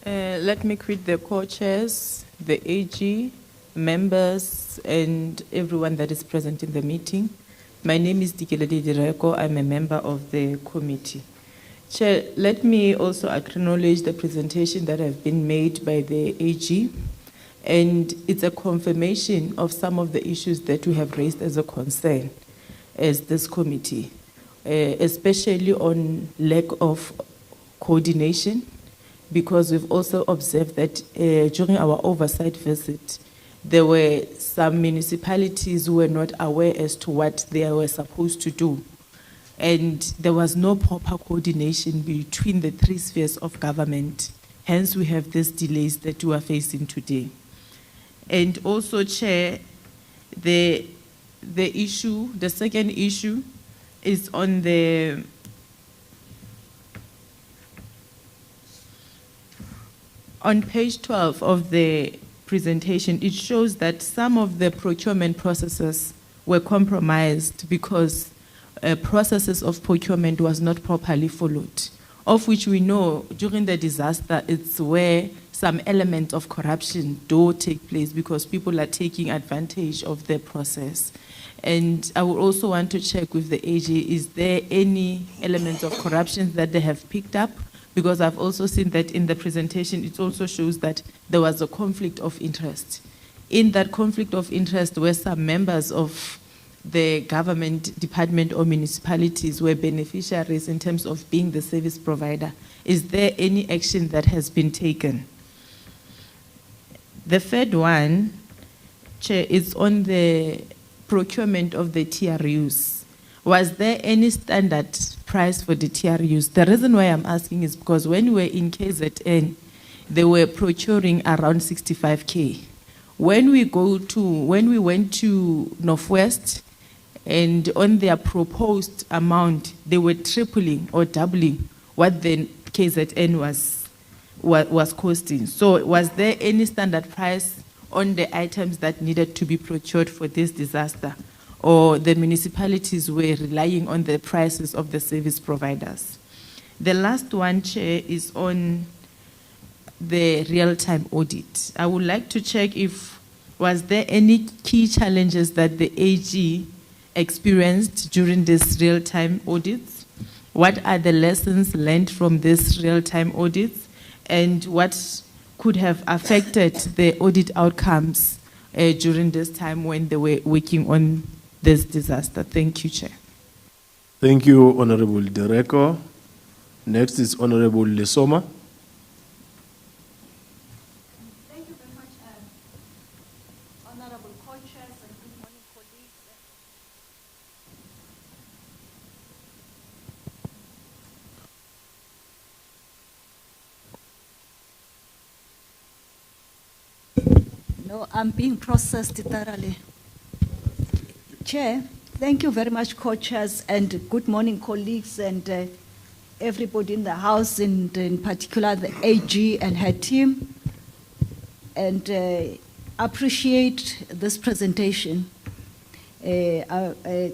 Let me greet the co-chairs, the AG, members, and everyone that is present in the meeting. My name is Dikeledi Direko. I'm a member of the committee. Chair, let me also acknowledge the presentation that have been made by the AG, and it's a confirmation of some of the issues that we have raised as a concern as this committee, especially on lack of coordination, because we've also observed that during our oversight visit, there were some municipalities who were not aware as to what they were supposed to do. And there was no proper coordination between the three spheres of government. Hence, we have these delays that we are facing today. And also, Chair, the second issue is on page 12 of the presentation. It shows that some of the procurement processes were compromised because processes of procurement was not properly followed, of which we know during the disaster it's where some element of corruption do take place because people are taking advantage of the process. And I would also want to check with the AG, is there any elements of corruption that they have picked up? Because I've also seen that in the presentation, it also shows that there was a conflict of interest. In that conflict of interest, where some members of the government department or municipalities were beneficiaries in terms of being the service provider, is there any action that has been taken? The third one, Chair, is on the procurement of the TRUs. Was there any standard price for the TRUs? The reason why I'm asking is because when we were in KZN, they were procuring around 65K. When we went to Northwest, and on their proposed amount, they were tripling or doubling what the KZN was costing. So was there any standard price on the items that needed to be procured for this disaster? Or the municipalities were relying on the prices of the service providers? The last one, Chair, is on the real-time audit. I would like to check was there any key challenges that the AG experienced during this real-time audits? What are the lessons learned from this real-time audits? And what could have affected the audit outcomes during this time when they were working on this disaster? Thank you, Chair. Thank you, Honorable Direko. Next is Honorable Lesoma. Thank you very much, Honorable Co-Chairs, and good morning, colleagues. No, I'm being processed thoroughly. Chair, thank you very much, co-chairs, and good morning, colleagues, and everybody in the House, and in particular the AG and her team, and appreciate this presentation. Chair,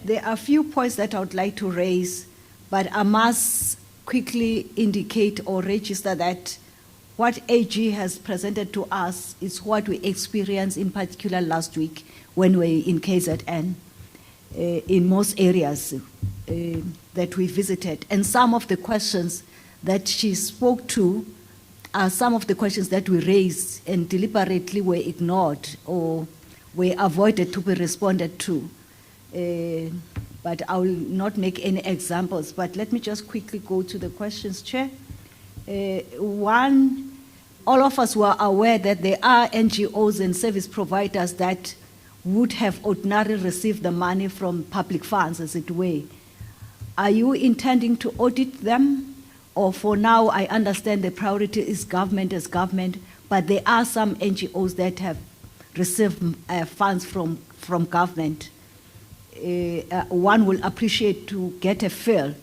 there are a few points that I would like to raise, but I must quickly indicate or register that what AG has presented to us is what we experienced in particular last week when we were in KZN, in most areas that we visited. And some of the questions that she spoke to are some of the questions that we raised and deliberately were ignored or were avoided to be responded to. But I will not make any examples, but let me just quickly go to the questions, Chair. One, all of us were aware that there are NGOs and service providers that would have ordinarily received the money from public funds, as it were. Are you intending to audit them? Or for now, I understand the priority is government as government, but there are some NGOs that have received funds from government. One will appreciate to get a feel,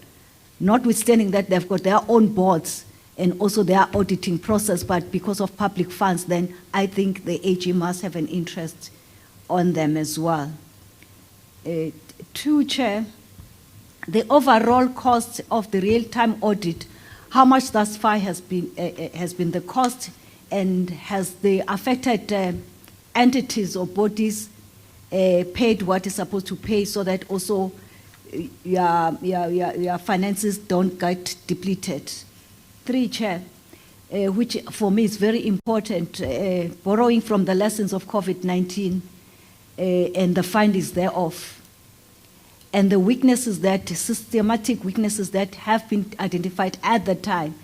notwithstanding that they've got their own boards and also their auditing process, but because of public funds, then I think the AG must have an interest on them as well. Two, Chair, the overall cost of the real-time audit, how much thus far has been the cost, and has the affected entities or bodies paid what is supposed to pay, so that also your finances don't get depleted? Three, Chair, which for me is very important, borrowing from the lessons of COVID-19 and the findings thereof, and the weaknesses that, systematic weaknesses that have been identified at the time.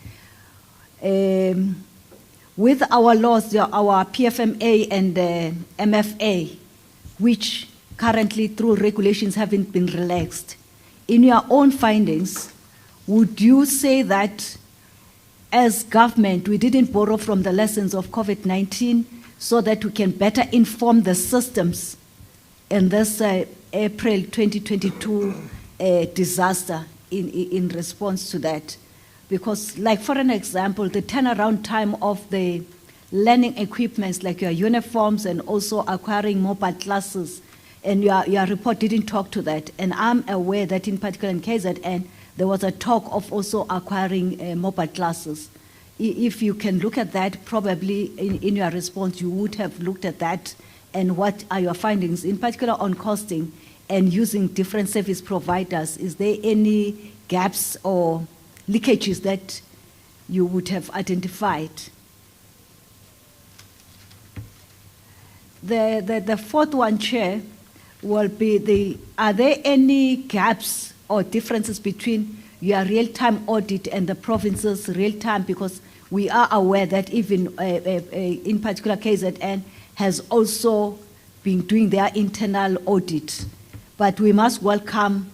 With our laws, our PFMA and MFA, which currently through regulations haven't been relaxed, in your own findings, would you say that as government, we didn't borrow from the lessons of COVID-19 so that we can better inform the systems in this April 2022 disaster in response to that? Because, like for an example, the turnaround time of the learning equipments like your uniforms and also acquiring mobile classes, and your report didn't talk to that. And I'm aware that in particular in KZN, there was a talk of also acquiring mobile classes. If you can look at that, probably in your response, you would have looked at that, and what are your findings, in particular on costing and using different service providers? Is there any gaps or leakages that you would have identified? The fourth one, Chair, will be are there any gaps or differences between your real-time audit and the province's real-time? Because we are aware that even in particular KZN has also been doing their internal audit. But we must welcome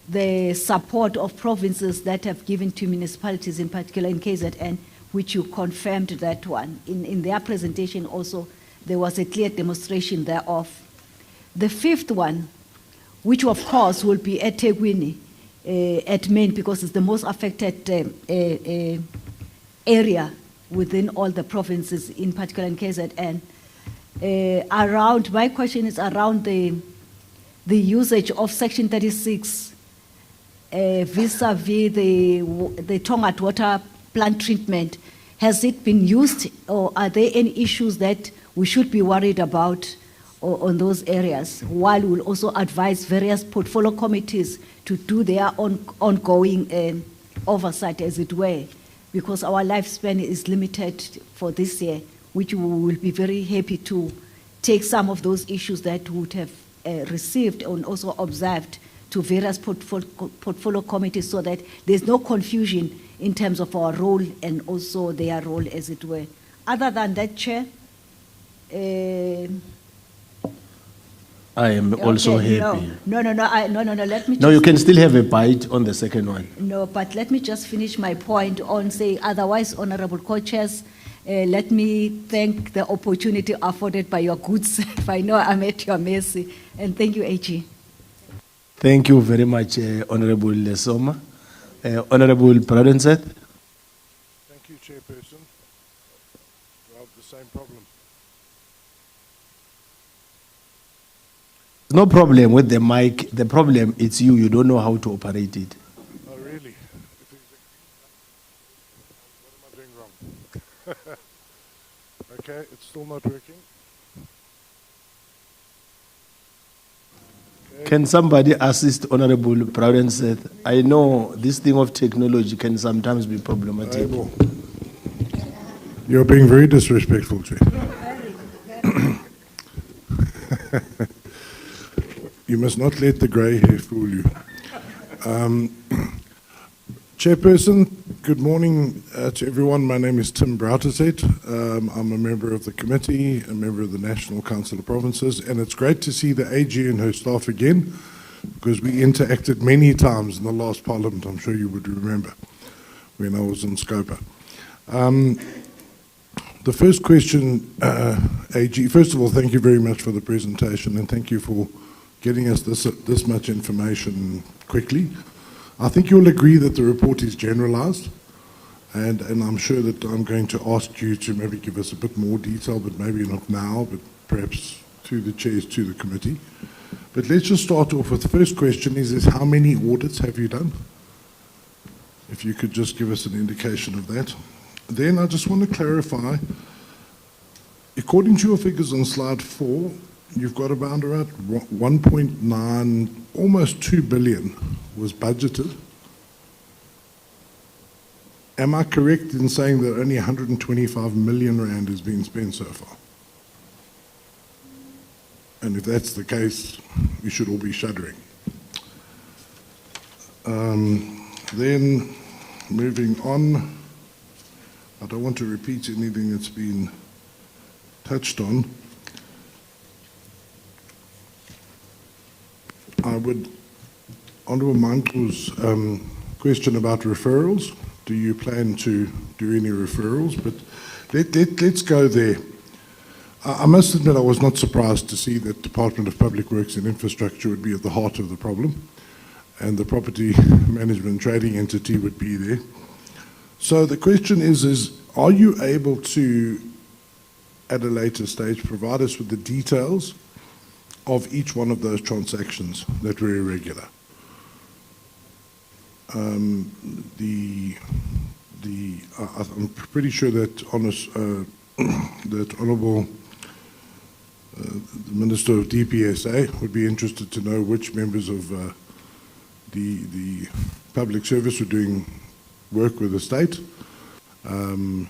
the support of provinces that have given to municipalities, in particular in KZN, which you confirmed that one. In their presentation also, there was a clear demonstration thereof. The fifth one, which of course will be at Tegwini, at Main, because it's the most affected area within all the provinces, in particular in KZN. My question is around the usage of Section 36 vis-a-vis the Tongat water plant treatment. Has it been used, or are there any issues that we should be worried about on those areas, while we'll also advise various portfolio committees to do their ongoing oversight, as it were, because our lifespan is limited for this year, which we will be very happy to take some of those issues that would have received and also observed to various portfolio committees, so that there's no confusion in terms of our role and also their role, as it were. Other than that, Chair, I am also happy. No, let me just... No, you can still have a bite on the second one. No, but let me just finish my point on saying, otherwise, Honorable Co-Chairs, let me thank the opportunity afforded by your good self. I know I'm at your mercy. And thank you, AG. Thank you very much, Honorable Lesoma. Honorable Pradenseth. Thank you, Chairperson. We have the same problem. No problem with the mic. The problem it's you don't know how to operate it. Oh, really? What am I doing wrong? Okay, it's still not working. Okay. Can somebody assist Honorable Pradenseth? I know this thing of technology can sometimes be problematic. You're being very disrespectful, Chair. You must not let the grey hair fool you. Chairperson, good morning to everyone. My name is Tim Brouterset. I'm a member of the committee, a member of the National Council of Provinces, and it's great to see the AG and her staff again, because we interacted many times in the last Parliament, I'm sure you would remember, when I was in Scopa. The first question, AG, first of all, thank you very much for the presentation, and thank you for getting us this much information quickly. I think you'll agree that the report is generalized, And I'm sure that I'm going to ask you to maybe give us a bit more detail, but maybe not now, but perhaps through the chairs to the committee. But let's just start off with the first question is how many audits have you done? If you could just give us an indication of that. Then I just want to clarify, according to your figures on slide 4, you've got around 1.9, almost 2 billion was budgeted. Am I correct in saying that only 125 million rand has been spent so far? And if that's the case, we should all be shuddering. Then, moving on, I don't want to repeat anything that's been touched on. I would, Honourable Michael's question about referrals. Do you plan to do any referrals? But let's go there. I must admit I was not surprised to see that Department of Public Works and Infrastructure would be at the heart of the problem, and the property management trading entity would be there. So the question is are you able to, at a later stage, provide us with the details of each one of those transactions that were irregular? I'm pretty sure that that Honourable the Minister of DPSA would be interested to know which members of the public service were doing work with the state. Honourable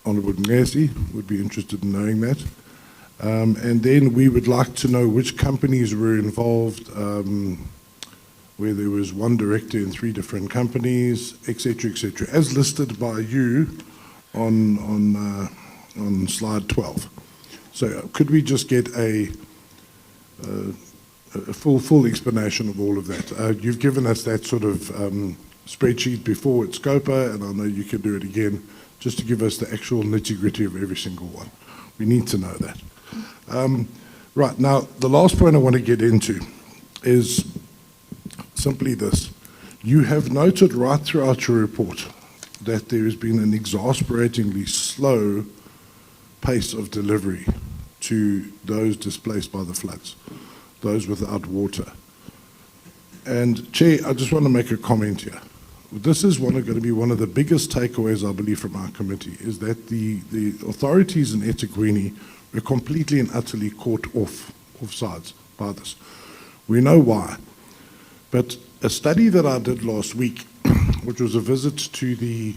Ngesi would be interested in knowing that. And then we would like to know which companies were involved, where there was one director in 3 different companies, etc., etc., as listed by you on slide 12. So could we just get a full explanation of all of that? You've given us that sort of spreadsheet before at Scopa, and I know you can do it again, just to give us the actual nitty-gritty of every single one. We need to know that. Right, now, the last point I want to get into is simply this. You have noted right throughout your report that there has been an exasperatingly slow pace of delivery to those displaced by the floods, those without water. And Chair, I just want to make a comment here. This is going to be one of the biggest takeaways, I believe, from our committee, is that the authorities in eThekwini were completely and utterly caught offsides by this. We know why. But a study that I did last week, which was a visit to the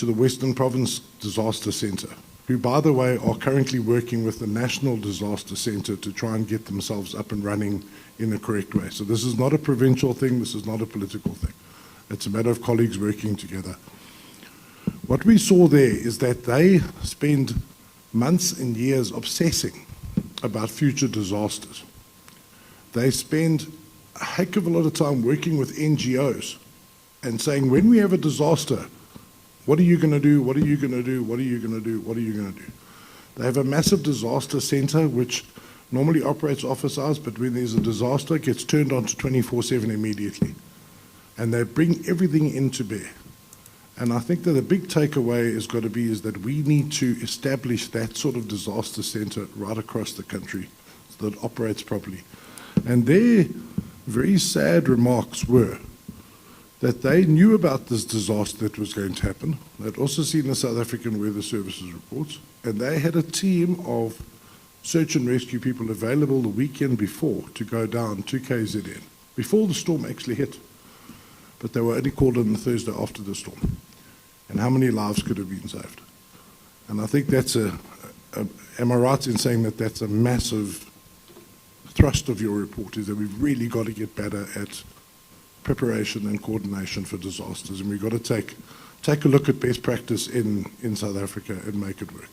Western Province Disaster Centre, who, by the way, are currently working with the National Disaster Centre to try and get themselves up and running in the correct way. So this is not a provincial thing, this is not a political thing. It's a matter of colleagues working together. What we saw there is that they spend months and years obsessing about future disasters. They spend a heck of a lot of time working with NGOs and saying, when we have a disaster, what are you going to do? What are you going to do? What are you going to do? What are you going to do? They have a massive disaster centre which normally operates office hours, but when there's a disaster, it gets turned on to 24/7 immediately. And they bring everything into bear. And I think that the big takeaway has got to be is that we need to establish that sort of disaster centre right across the country so that it operates properly. And their very sad remarks were that they knew about this disaster that was going to happen. They'd also seen the South African Weather Services reports, and they had a team of search and rescue people available the weekend before to go down to KZN, before the storm actually hit. But they were only called on the Thursday after the storm. And how many lives could have been saved? And I think that's am I right in saying that that's a massive thrust of your report, is that we've really got to get better at preparation and coordination for disasters, and we've got to take a look at best practice in South Africa and make it work.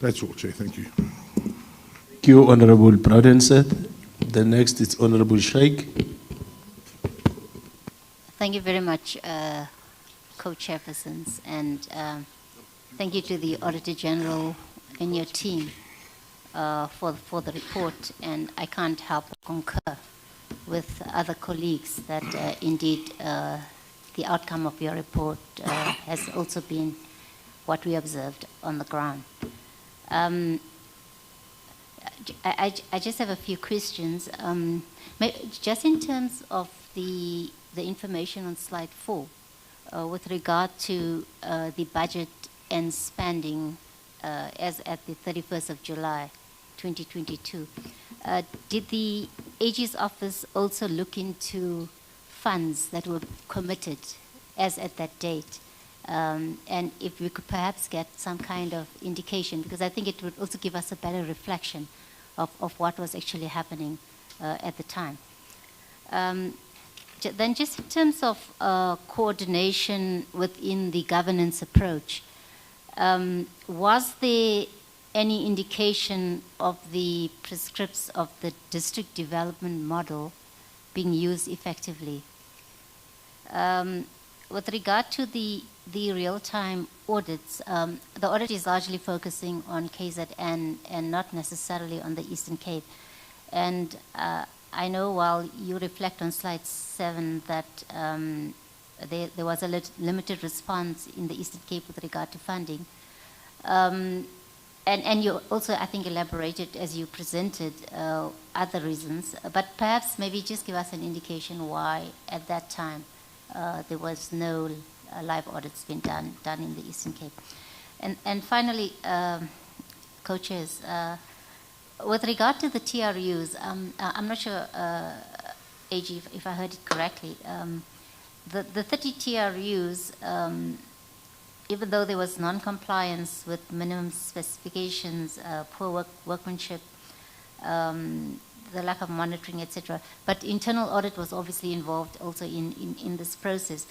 That's all, Chair. Thank you. Thank you, Honourable Browden-Seth. The next is Honourable Sheikh. Thank you very much, co-chairpersons, and thank you to the Auditor-General and your team for the report. And I can't help but concur with other colleagues that indeed the outcome of your report has also been what we observed on the ground. I just have a few questions. Just in terms of the information on slide 4, with regard to the budget and spending as at the 31st of July 2022, did the AG's office also look into funds that were committed as at that date? And if we could perhaps get some kind of indication, because I think it would also give us a better reflection of what was actually happening at the time. Then just in terms of coordination within the governance approach, was there any indication of the prescripts of the district development model being used effectively? With regard to the real-time audits, the audit is largely focusing on KZN and not necessarily on the Eastern Cape. And I know while you reflect on slide 7 that there was a limited response in the Eastern Cape with regard to funding. And you also, I think, elaborated as you presented other reasons, but perhaps maybe just give us an indication why at that time there was no live audits being done in the Eastern Cape. And finally, co-chairs, with regard to the TRUs, I'm not sure, AG, if I heard it correctly, the 30 TRUs, even though there was non-compliance with minimum specifications, poor workmanship, the lack of monitoring, etc., but internal audit was obviously involved also in this process.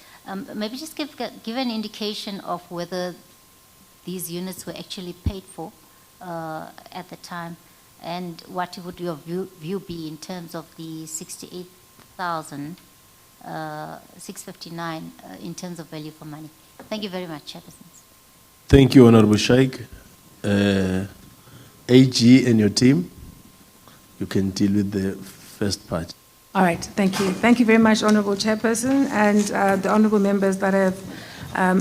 Maybe just give an indication of whether these units were actually paid for at the time, and what would your view be in terms of the 68,659 in terms of value for money. Thank you very much, Chairpersons. Thank you, Honorable Shaik. AG and your team, you can deal with the first part. All right, thank you. Thank you very much, Honourable Chairperson, and the honourable members that have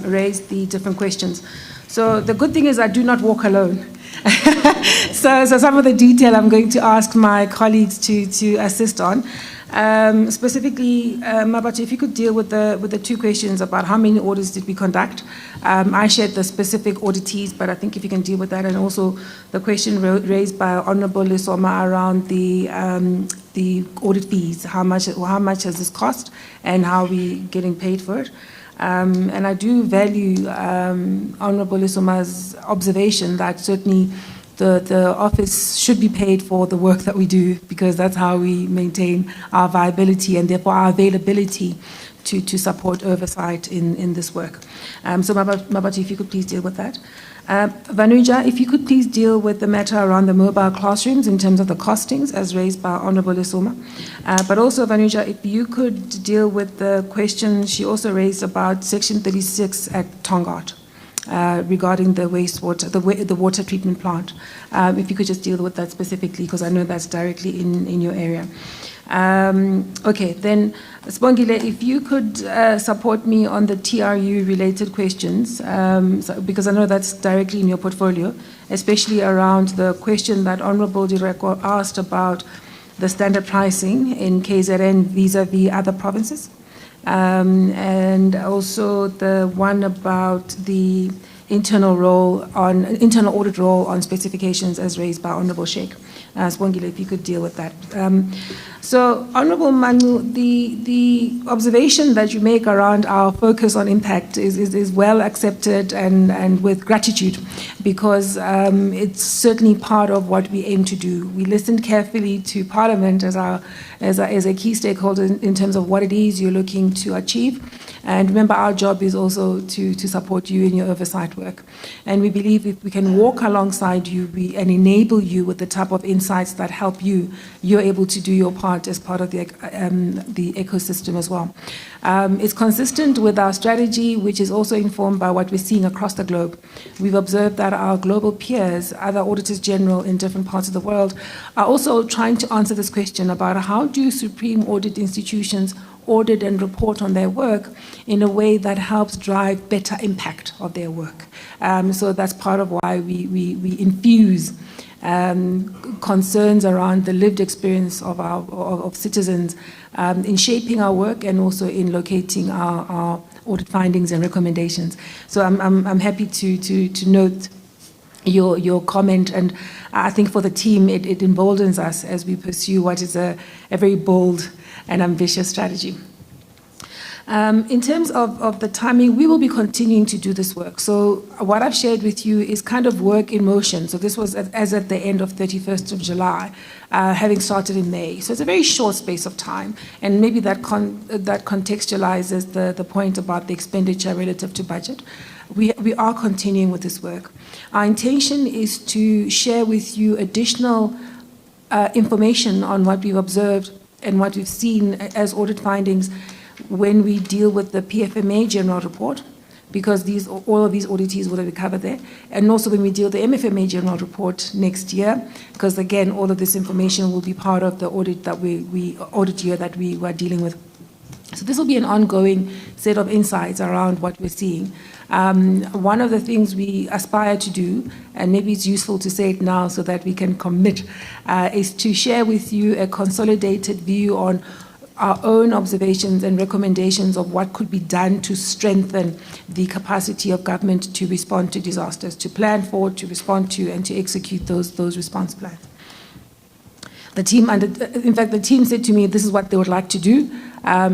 raised the different questions. So the good thing is I do not walk alone. So some of the detail I'm going to ask my colleagues to assist on. Specifically, Mabati, if you could deal with the two questions about how many audits did we conduct. I shared the specific auditees, but I think if you can deal with that, and also the question raised by Honourable Lesoma around the audit fees, how much has this cost, and how are we getting paid for it. And I do value Honourable Lesoma's observation that certainly the office should be paid for the work that we do, because that's how we maintain our viability and therefore our availability to support oversight in this work. So Mabati, if you could please deal with that. Vanuja, if you could please deal with the matter around the mobile classrooms in terms of the costings as raised by Honourable Lesoma. But also, Vanuja, if you could deal with the question she also raised about Section 36 at Tongaat. Regarding the wastewater, the water treatment plant. If you could just deal with that specifically, because I know that's directly in your area. Okay, then Spongile, if you could support me on the TRU-related questions, because I know that's directly in your portfolio, especially around the question that Honourable Direko asked about the standard pricing in KZN vis-a-vis other provinces. And also the one about the internal audit role on specifications as raised by Honourable Sheikh. Spongile, if you could deal with that. So, Honourable Manu, the observation that you make around our focus on impact is well accepted and with gratitude, because it's certainly part of what we aim to do. We listened carefully to Parliament as a key stakeholder in terms of what it is you're looking to achieve. And remember, our job is also to support you in your oversight work. And we believe if we can walk alongside you and enable you with the type of insights that help you, you're able to do your part as part of the ecosystem as well. It's consistent with our strategy, which is also informed by what we're seeing across the globe. We've observed that our global peers, other auditors general in different parts of the world, are also trying to answer this question about how do supreme audit institutions audit and report on their work in a way that helps drive better impact of their work. So that's part of why we infuse concerns around the lived experience of citizens in shaping our work and also in locating our audit findings and recommendations. So I'm happy to note your comment, and I think for the team it emboldens us as we pursue what is a very bold and ambitious strategy. In terms of the timing, we will be continuing to do this work. So what I've shared with you is kind of work in motion. So this was as at the end of 31st of July, having started in May. So it's a very short space of time, and maybe that contextualizes the point about the expenditure relative to budget. We are continuing with this work. Our intention is to share with you additional information on what we've observed and what we've seen as audit findings when we deal with the PFMA general report, because all of these auditees will be covered there, and also when we deal with the MFMA general report next year, because again, all of this information will be part of the audit that audit year that we are dealing with. So this will be an ongoing set of insights around what we're seeing. One of the things we aspire to do, and maybe it's useful to say it now so that we can commit, is to share with you a consolidated view on our own observations and recommendations of what could be done to strengthen the capacity of government to respond to disasters, to plan for, to respond to, and to execute those response plans. The team said to me this is what they would like to do.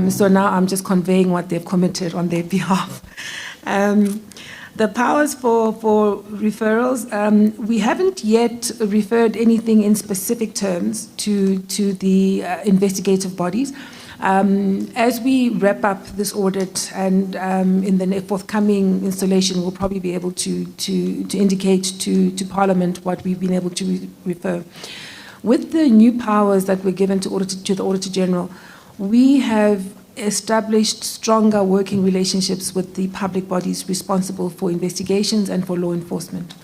So now I'm just conveying what they've committed on their behalf. The powers for referrals, we haven't yet referred anything in specific terms to the investigative bodies. As we wrap up this audit and in the forthcoming installation, we'll probably be able to indicate to Parliament what we've been able to refer. With the new powers that were given to the Auditor-General, we have established stronger working relationships with the public bodies responsible for investigations and for law enforcement.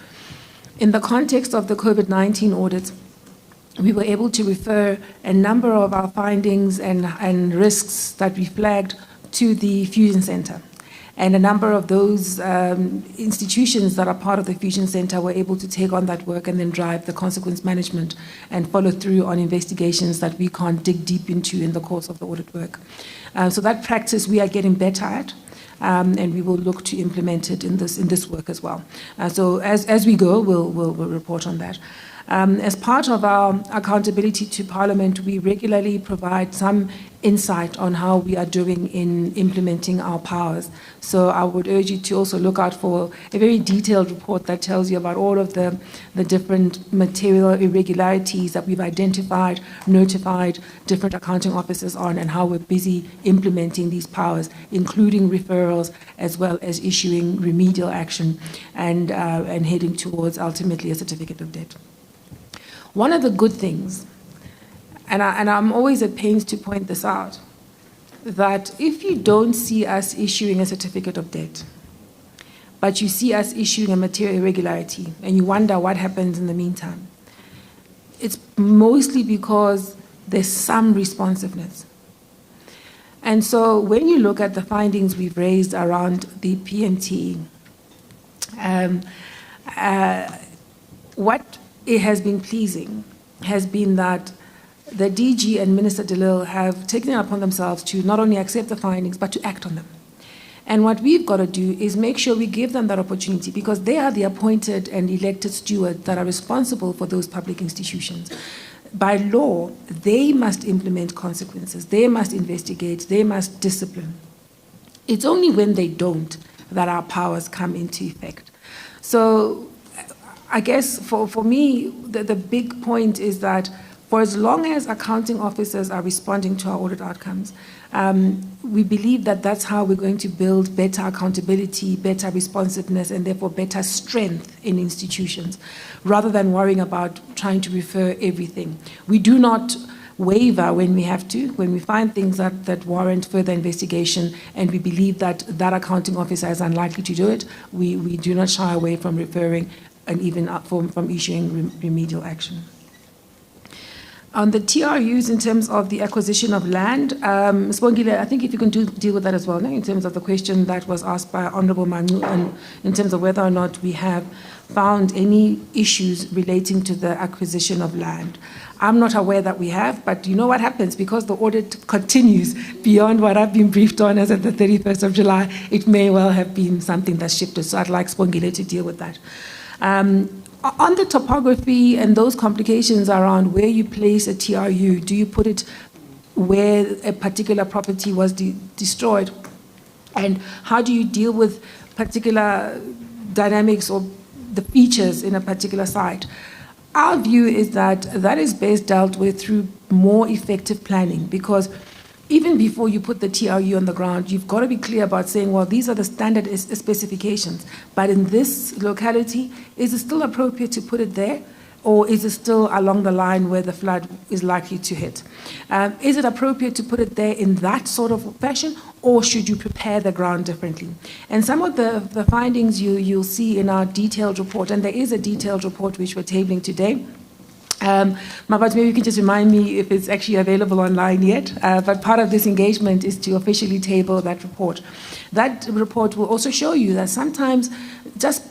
In the context of the COVID-19 audit, we were able to refer a number of our findings and risks that we flagged to the Fusion Center. And a number of those institutions that are part of the Fusion Center were able to take on that work and then drive the consequence management and follow through on investigations that we can't dig deep into in the course of the audit work. So that practice we are getting better at, and we will look to implement it in this work as well. So as we go, we'll report on that. As part of our accountability to Parliament, we regularly provide some insight on how we are doing in implementing our powers. So I would urge you to also look out for a very detailed report that tells you about all of the different material irregularities that we've identified, notified different accounting officers on, and how we're busy implementing these powers, including referrals as well as issuing remedial action and heading towards ultimately a certificate of debt. One of the good things, and I'm always at pains to point this out, that if you don't see us issuing a certificate of debt, but you see us issuing a material irregularity, and you wonder what happens in the meantime, it's mostly because there's some responsiveness. And so when you look at the findings we've raised around the PMT, what it has been pleasing has been that the DG and Minister DeLille have taken it upon themselves to not only accept the findings, but to act on them. And what we've got to do is make sure we give them that opportunity, because they are the appointed and elected stewards that are responsible for those public institutions. By law, they must implement consequences, they must investigate, they must discipline. It's only when they don't that our powers come into effect. So I guess for me, the big point is that for as long as accounting officers are responding to our audit outcomes, we believe that that's how we're going to build better accountability, better responsiveness, and therefore better strength in institutions, rather than worrying about trying to refer everything. We do not waver when we have to, when we find things that warrant further investigation, and we believe that accounting officer is unlikely to do it, we do not shy away from referring and even from issuing remedial action. On the TRUs, in terms of the acquisition of land, Spongile, I think if you can deal with that as well, no? In terms of the question that was asked by Honourable Manu, and in terms of whether or not we have found any issues relating to the acquisition of land. I'm not aware that we have, but you know what happens? Because the audit continues beyond what I've been briefed on as at the 31st of July, it may well have been something that's shifted. So I'd like Spongile to deal with that. On the topography and those complications around where you place a TRU, do you put it where a particular property was destroyed? And how do you deal with particular dynamics or the features in a particular site? Our view is that that is best dealt with through more effective planning, because even before you put the TRU on the ground, you've got to be clear about saying, well, these are the standard specifications, but in this locality, is it still appropriate to put it there? Or is it still along the line where the flood is likely to hit? Is it appropriate to put it there in that sort of fashion, or should you prepare the ground differently? And some of the findings you'll see in our detailed report, and there is a detailed report which we're tabling today. Mabat, maybe you can just remind me if it's actually available online yet, but part of this engagement is to officially table that report. That report will also show you that sometimes just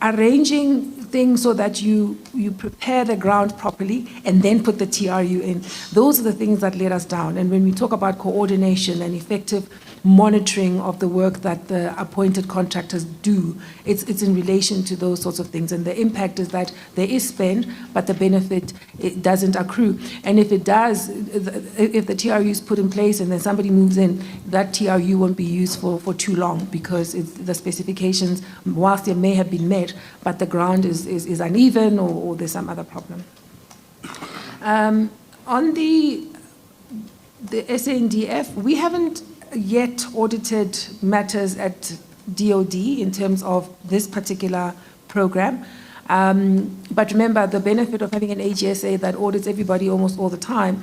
arranging things so that you prepare the ground properly and then put the TRU in. Those are the things that let us down. And when we talk about coordination and effective monitoring of the work that the appointed contractors do, it's in relation to those sorts of things. And the impact is that there is spend, but the benefit, it doesn't accrue. And if it does, if the TRU is put in place and then somebody moves in, that TRU won't be used for too long, because the specifications, whilst they may have been met, but the ground is uneven, or there's some other problem. On the SANDF, we haven't yet audited matters at DOD in terms of this particular program. But remember, the benefit of having an AGSA that audits everybody almost all the time,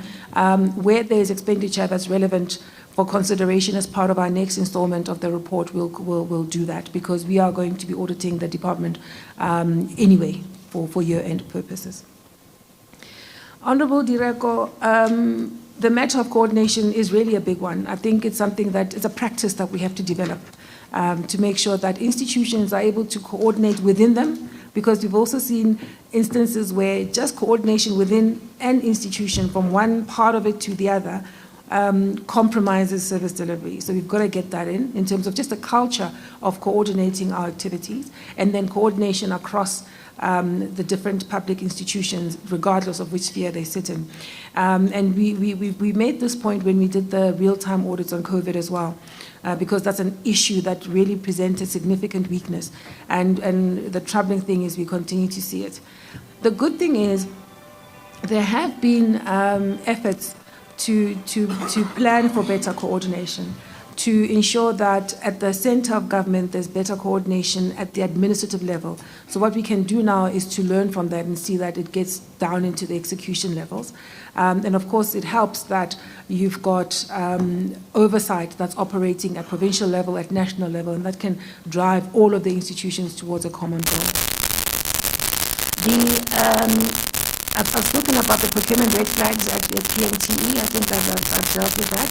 where there's expenditure that's relevant for consideration as part of our next installment of the report, we'll do that, because we are going to be auditing the department anyway for year-end purposes. Honourable Direko, the matter of coordination is really a big one. I think it's something that is a practice that we have to develop to make sure that institutions are able to coordinate within them, because we've also seen instances where just coordination within an institution from one part of it to the other compromises service delivery. So we've got to get that in terms of just a culture of coordinating our activities, and then coordination across the different public institutions, regardless of which sphere they sit in. And we made this point when we did the real-time audits on COVID as well, because that's an issue that really presented significant weakness. And the troubling thing is we continue to see it. The good thing is there have been efforts to plan for better coordination, to ensure that at the center of government there's better coordination at the administrative level. So what we can do now is to learn from that and see that it gets down into the execution levels. And of course it helps that you've got oversight that's operating at provincial level, at national level, and that can drive all of the institutions towards a common goal. I've spoken about the procurement red flags at the PMTE. I think I've dealt with that.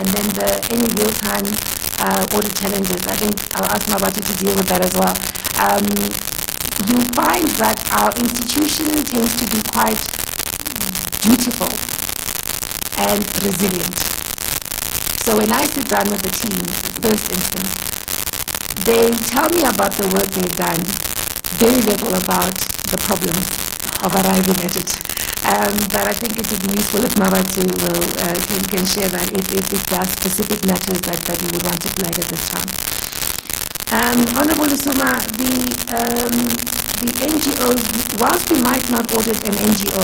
And then any real-time audit challenges, I think I'll ask Mabati to deal with that as well. You find that our institution tends to be quite dutiful and resilient. So when I sit down with the team, first instance, they tell me about the work they've done, very little about the problems of arriving at it. But I think it would be useful if Mabati can share that if there are specific matters that you would want to flag at this time. Honourable Lusuma, the NGOs, whilst we might not audit an NGO,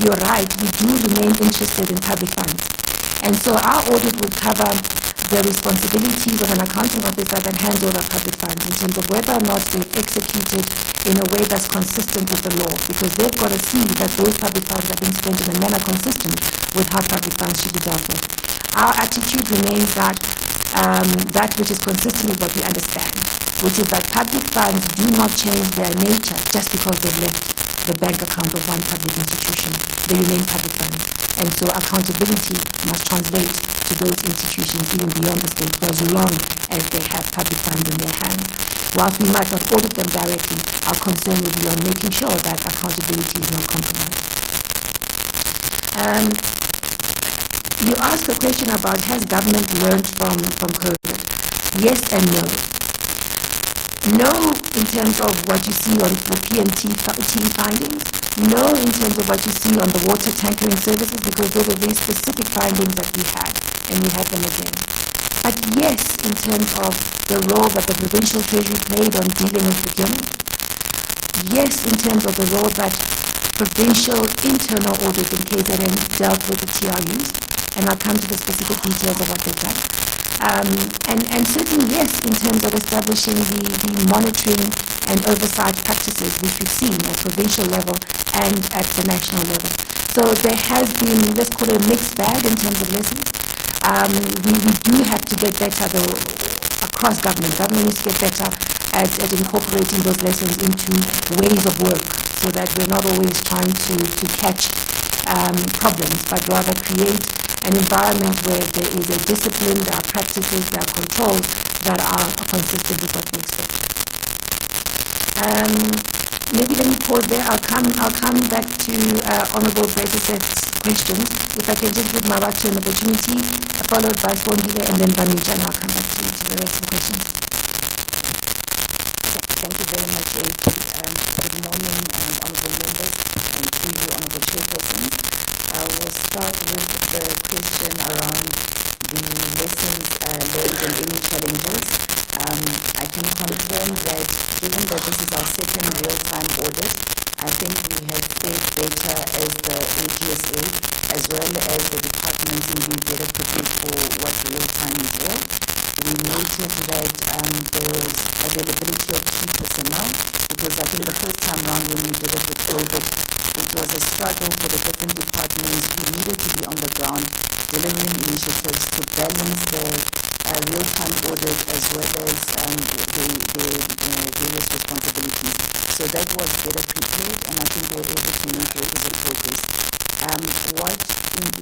you're right, we do remain interested in public funds. And so our audit would cover the responsibilities of an accounting officer that hands over public funds in terms of whether or not they've executed in a way that's consistent with the law, because they've got to see that those public funds are being spent in a manner consistent with how public funds should be dealt with. Our attitude remains that that which is consistent with what we understand, which is that public funds do not change their nature just because they've left the bank account of one public institution. They remain public funds. And so accountability must translate to those institutions even beyond the state for as long as they have public funds in their hands. Whilst we might not audit them directly, our concern will be on making sure that accountability is not compromised. You asked a question about has government learned from COVID? Yes and no. No in terms of what you see on the PMT findings. No in terms of what you see on the water tankering services, because those are very specific findings that we had, and we have them again. But yes, in terms of the role that the provincial treasury played on dealing with procurement. Yes, in terms of the role that provincial internal audit in KZN dealt with the TRUs, and I'll come to the specific details of what they've done. And certainly yes, in terms of establishing the monitoring and oversight practices which we've seen at provincial level and at the national level. So there has been, let's call it a mixed bag in terms of lessons. We do have to get better though across government. Government needs to get better at incorporating those lessons into ways of work so that we're not always trying to catch problems, but rather create an environment where there is a discipline, there are practices, there are controls that are consistent with what we expect. Maybe let me pause there. I'll come back to Honourable Braithwaite's questions. If I can just give Marachi an opportunity, followed by Swandile and then Vanija, and I'll come back to the rest of the questions. Thank you very much, AP. Good morning, honourable members, and to you, honourable chairperson. I will start with the question around the lessons learned and any challenges. I can confirm that given that this is our second real-time audit, I think we have fared better as the AGSA as well as the department in being better prepared for what real-time is all. We noted that there was availability of key personnel, because I think the first time around when we did it with COVID, it was a struggle for the different departments who needed to be on the ground delivering initiatives to balance the real-time audit as well as the various responsibilities. So that was better prepared, and I think we were able to make requisite progress.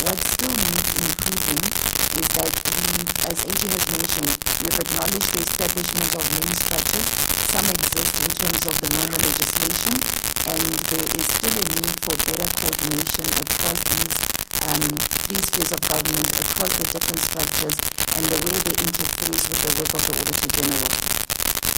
What still needs improving is that we, as AG has mentioned, we've acknowledged the establishment of many structures. Some exist in terms of the normal legislation, and there is still a need for better coordination across these three spheres of government, across the different structures, and the way they interface with the work of the Auditor-General.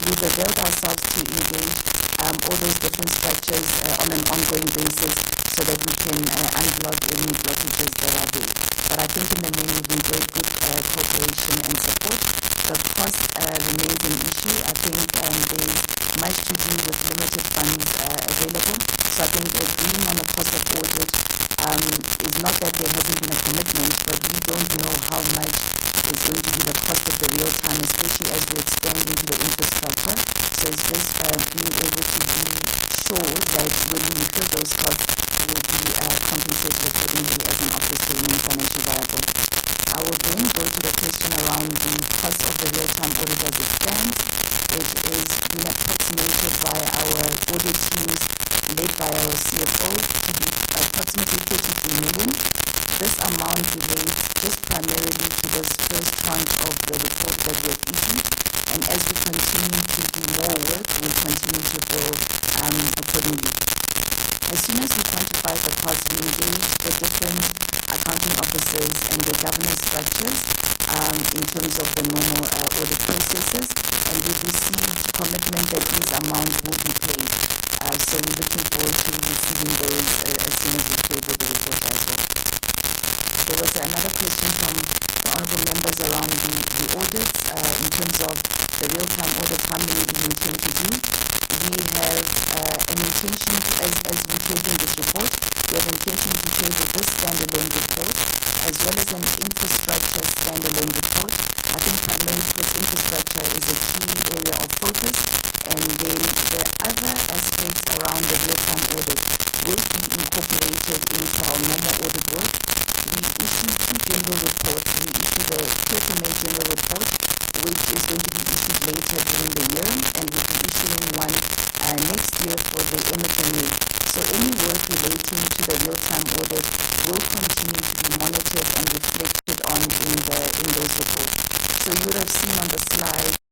We've availed ourselves to engage all those different structures on an ongoing basis so that we can unblock any blockages that are there. But I think in the main we've enjoyed good cooperation and support. The cost remains an issue. I think there's much to do with limited funds available. So I think agreeing on the cost of audit is not that there hasn't been a commitment, but we don't know how much is going to be the cost of the real time, especially as we expand into the infrastructure. So it's just being able to be sure that when we incur those costs, will be compensated accordingly as an office to remain financially viable. I will then go to the question around the cost of the real-time audit as it stands. It is being approximated by our audit teams led by our CFO to be approximately 33 million. This amount relates just primarily to this first tranche of the report that we have issued, and as we continue to do more work, we'll continue to bill accordingly. As soon as we quantify the cost, we engage the different accounting officers and their governance structures in terms of the normal audit processes, and we've received commitment that these amounts will be paid. So we're looking forward to receiving those as soon as we close the report as well. There was another question from the honourable members around the audits in terms of the real-time audit, how many we intend to do. We have an intention, as we close in this report, we have intention to close with this standalone report, as well as an infrastructure standalone report. I think primarily this infrastructure is a key area of focus, and then the other aspects around the real-time audit will be incorporated into our normal audit work. We issue two general reports. We issue the Procurement general report, which is going to be issued later during the year, and we'll be issuing one next year for the MSME. So any work relating to the real-time audit will continue to be monitored and reflected on in those reports. So you would have seen on the slide